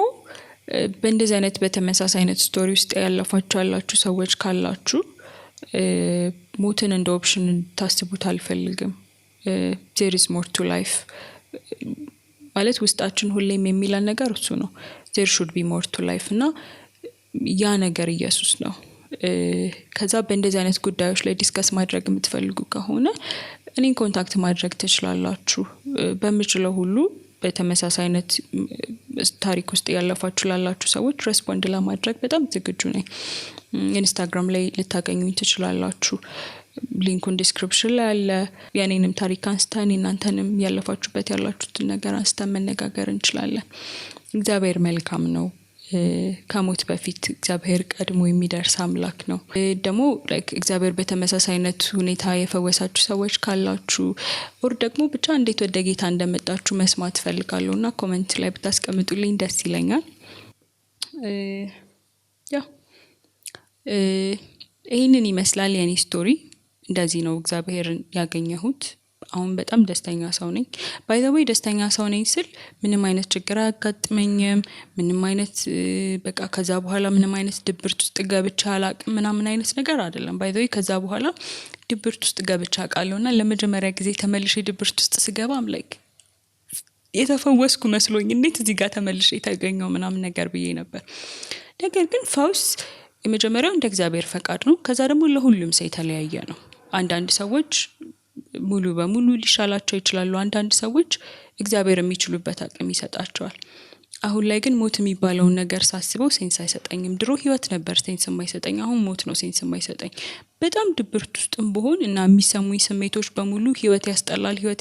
በእንደዚህ አይነት በተመሳሳይ አይነት ስቶሪ ውስጥ ያላችሁ ሰዎች ካላችሁ ሞትን እንደ ኦፕሽን ታስቡት አልፈልግም። there is more to life ማለት ውስጣችን ሁሌም የሚለን ነገር እሱ ነው። there should be more to life እና ያ ነገር ኢየሱስ ነው። ከዛ በእንደዚህ አይነት ጉዳዮች ላይ ዲስከስ ማድረግ የምትፈልጉ ከሆነ እኔን ኮንታክት ማድረግ ትችላላችሁ። በምችለው ሁሉ በተመሳሳይ አይነት ታሪክ ውስጥ ያለፋችሁ ላላችሁ ሰዎች ሬስፖንድ ለማድረግ በጣም ዝግጁ ነኝ። ኢንስታግራም ላይ ልታገኙኝ ትችላላችሁ። ሊንኩን ዲስክሪፕሽን ላይ አለ። የኔንም ታሪክ አንስተን እናንተንም ያለፋችሁበት ያላችሁትን ነገር አንስተን መነጋገር እንችላለን። እግዚአብሔር መልካም ነው። ከሞት በፊት እግዚአብሔር ቀድሞ የሚደርስ አምላክ ነው። ደግሞ እግዚአብሔር በተመሳሳይነት ሁኔታ የፈወሳችሁ ሰዎች ካላችሁ ወር ደግሞ ብቻ እንዴት ወደ ጌታ እንደመጣችሁ መስማት ፈልጋለሁና ኮሜንት ላይ ብታስቀምጡልኝ ደስ ይለኛል። ይሄንን ይመስላል የኔ ስቶሪ። እንደዚህ ነው እግዚአብሔርን ያገኘሁት። አሁን በጣም ደስተኛ ሰው ነኝ። ባይ ዘ ዌይ ደስተኛ ሰው ነኝ ስል ምንም አይነት ችግር አያጋጥመኝም። ምንም አይነት በቃ ከዛ በኋላ ምንም አይነት ድብርት ውስጥ ገብቻ አላቅም ምናምን አይነት ነገር አይደለም። ባይ ዘ ዌይ ከዛ በኋላ ድብርት ውስጥ ገብቻ አውቃለሁና ለመጀመሪያ ጊዜ ተመልሼ ድብርት ውስጥ ስገባም የተፈወስኩ መስሎኝ እንዴት እዚህ ጋር ተመልሼ ተገኘው ምናምን ነገር ብዬ ነበር። ነገር ግን ፈውስ የመጀመሪያው እንደ እግዚአብሔር ፈቃድ ነው። ከዛ ደግሞ ለሁሉም ሰው የተለያየ ነው። አንዳንድ ሰዎች ሙሉ በሙሉ ሊሻላቸው ይችላሉ። አንዳንድ ሰዎች እግዚአብሔር የሚችሉበት አቅም ይሰጣቸዋል። አሁን ላይ ግን ሞት የሚባለውን ነገር ሳስበው ሴንስ አይሰጠኝም። ድሮ ህይወት ነበር ሴንስ የማይሰጠኝ፣ አሁን ሞት ነው ሴንስ የማይሰጠኝ። በጣም ድብርት ውስጥም ብሆን እና የሚሰሙኝ ስሜቶች በሙሉ ህይወት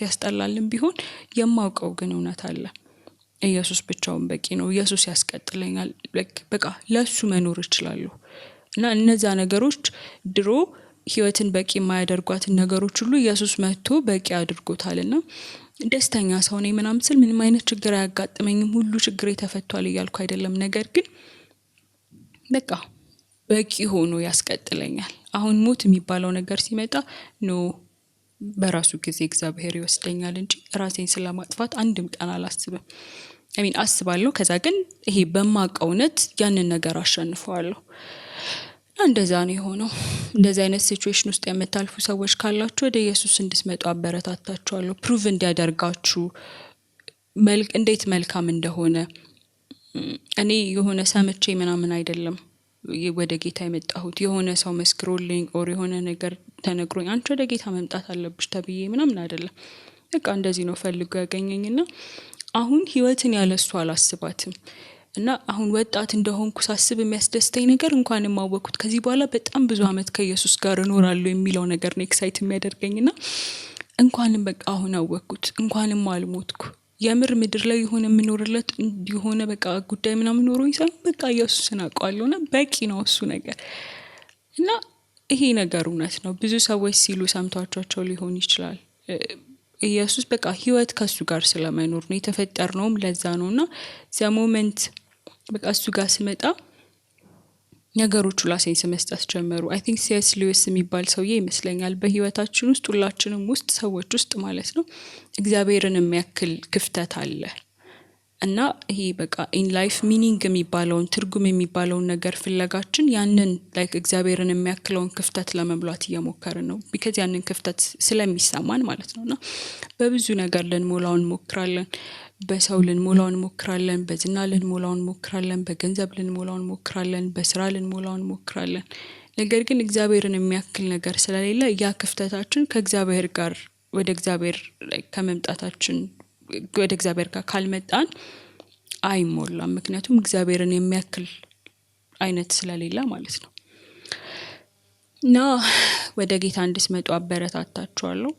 ያስጠላልም ቢሆን የማውቀው ግን እውነት አለ። ኢየሱስ ብቻውን በቂ ነው። ኢየሱስ ያስቀጥለኛል። በቃ ለሱ መኖር እችላለሁ። እና እነዛ ነገሮች ድሮ ህይወትን በቂ የማያደርጓትን ነገሮች ሁሉ ኢየሱስ መጥቶ በቂ አድርጎታልና ደስተኛ ሰው ነኝ ምናምን ስል ምንም አይነት ችግር አያጋጥመኝም፣ ሁሉ ችግር ተፈቷል እያልኩ አይደለም። ነገር ግን በቃ በቂ ሆኖ ያስቀጥለኛል። አሁን ሞት የሚባለው ነገር ሲመጣ በራሱ ጊዜ እግዚአብሔር ይወስደኛል እንጂ ራሴን ስለማጥፋት አንድም ቀን አላስብም። አስባለሁ። ከዛ ግን ይሄ በማቀውነት ያንን ነገር አሸንፈዋለሁ። እንደዛ ነው የሆነው። እንደዛ አይነት ሲቹዌሽን ውስጥ የምታልፉ ሰዎች ካላችሁ ወደ ኢየሱስ እንድትመጡ አበረታታችኋለሁ። ፕሩቭ እንዲያደርጋችሁ እንዴት መልካም እንደሆነ። እኔ የሆነ ሰምቼ ምናምን አይደለም ወደ ጌታ የመጣሁት። የሆነ ሰው መስክሮልኝ ኦር የሆነ ነገር ተነግሮኝ አንቺ ወደ ጌታ መምጣት አለብሽ ተብዬ ምናምን አይደለም። በቃ እንደዚህ ነው ፈልጎ ያገኘኝና አሁን ህይወትን ያለሱ አላስባትም። እና አሁን ወጣት እንደሆንኩ ሳስብ የሚያስደስተኝ ነገር እንኳን ማወቅኩት ከዚህ በኋላ በጣም ብዙ አመት ከኢየሱስ ጋር እኖራለሁ የሚለው ነገር ነው ኤክሳይት የሚያደርገኝና እንኳንም በቃ አሁን አወቅኩት፣ እንኳንም አልሞትኩ። የምር ምድር ላይ የሆነ የምኖርለት የሆነ በቃ ጉዳይ ምናምን ኖሮኝ ሳይሆን በቃ ኢየሱስን አውቀዋለሁና በቂ ነው እሱ ነገር። እና ይሄ ነገር እውነት ነው። ብዙ ሰዎች ሲሉ ሰምቷቸው ሊሆን ይችላል። ኢየሱስ በቃ ህይወት ከሱ ጋር ስለመኖር ነው የተፈጠርነውም ለዛ ነውና ዘሞመንት በቃ እሱ ጋር ስመጣ ነገሮቹ ላሴንስ መስጠት ጀመሩ። አይ ቲንክ ሲኤስ ሉዊስ የሚባል ሰውዬ ይመስለኛል በህይወታችን ውስጥ ሁላችንም ውስጥ ሰዎች ውስጥ ማለት ነው እግዚአብሔርን የሚያክል ክፍተት አለ እና ይሄ በቃ ኢን ላይፍ ሚኒንግ የሚባለውን ትርጉም የሚባለውን ነገር ፍለጋችን ያንን ላይክ እግዚአብሔርን የሚያክለውን ክፍተት ለመሙላት እየሞከርን ነው። ቢካዝ ያንን ክፍተት ስለሚሰማን ማለት ነውና በብዙ ነገር ልንሞላው እንሞክራለን። በሰው ልንሞላው እንሞክራለን፣ በዝና ልንሞላው እንሞክራለን፣ በገንዘብ ልንሞላው እንሞክራለን፣ በስራ ልንሞላው እንሞክራለን። ነገር ግን እግዚአብሔርን የሚያክል ነገር ስለሌለ ያ ክፍተታችን ከእግዚአብሔር ጋር ወደ እግዚአብሔር ከመምጣታችን ወደ እግዚአብሔር ጋር ካልመጣን አይሞላም። ምክንያቱም እግዚአብሔርን የሚያክል አይነት ስለሌለ ማለት ነው። እና ወደ ጌታ እንድትመጡ አበረታታችኋለሁ።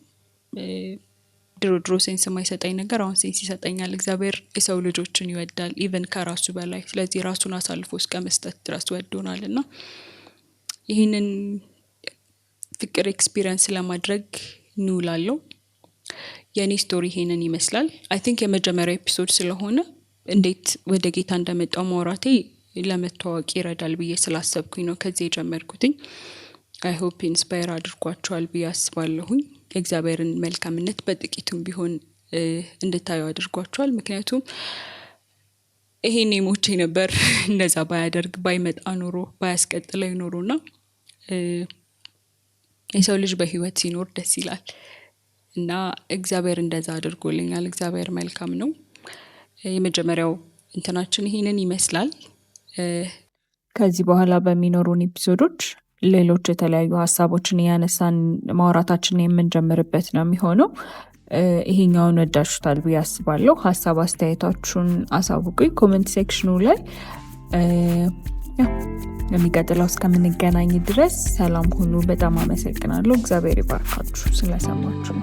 ድሮ ሴንስ የማይሰጠኝ ነገር አሁን ሴንስ ይሰጠኛል። እግዚአብሔር የሰው ልጆችን ይወዳል ኢቨን ከራሱ በላይ። ስለዚህ ራሱን አሳልፎ እስከ መስጠት ድረስ ወዶናልና ይህንን ፍቅር ኤክስፒሪየንስ ለማድረግ እንውላለሁ። የኔ ስቶሪ ይሄንን ይመስላል። አይ ቲንክ የመጀመሪያው ኤፒሶድ ስለሆነ እንዴት ወደ ጌታ እንደመጣው ማውራቴ ለመተዋወቅ ይረዳል ብዬ ስላሰብኩኝ ነው ከዚህ የጀመርኩትኝ። አይ ሆፕ ኢንስፓየር አድርጓቸዋል ብዬ አስባለሁኝ። የእግዚአብሔርን መልካምነት በጥቂቱም ቢሆን እንድታዩ አድርጓቸዋል። ምክንያቱም ይሄኔ ሞቼ ነበር እንደዛ ባያደርግ ባይመጣ ኖሮ ባያስቀጥለኝ ኖሮና የሰው ልጅ በህይወት ሲኖር ደስ ይላል እና እግዚአብሔር እንደዛ አድርጎልኛል። እግዚአብሔር መልካም ነው። የመጀመሪያው እንትናችን ይሄንን ይመስላል። ከዚህ በኋላ በሚኖሩን ኤፒሶዶች ሌሎች የተለያዩ ሀሳቦችን ያነሳን ማውራታችንን የምንጀምርበት ነው የሚሆነው። ይሄኛውን ወዳችሁታል ብዬ አስባለሁ። ሀሳብ አስተያየታችሁን አሳውቁኝ ኮሜንት ሴክሽኑ ላይ። የሚቀጥለው እስከምንገናኝ ድረስ ሰላም ሁኑ። በጣም አመሰግናለሁ። እግዚአብሔር ይባርካችሁ ስለሰማችሁ።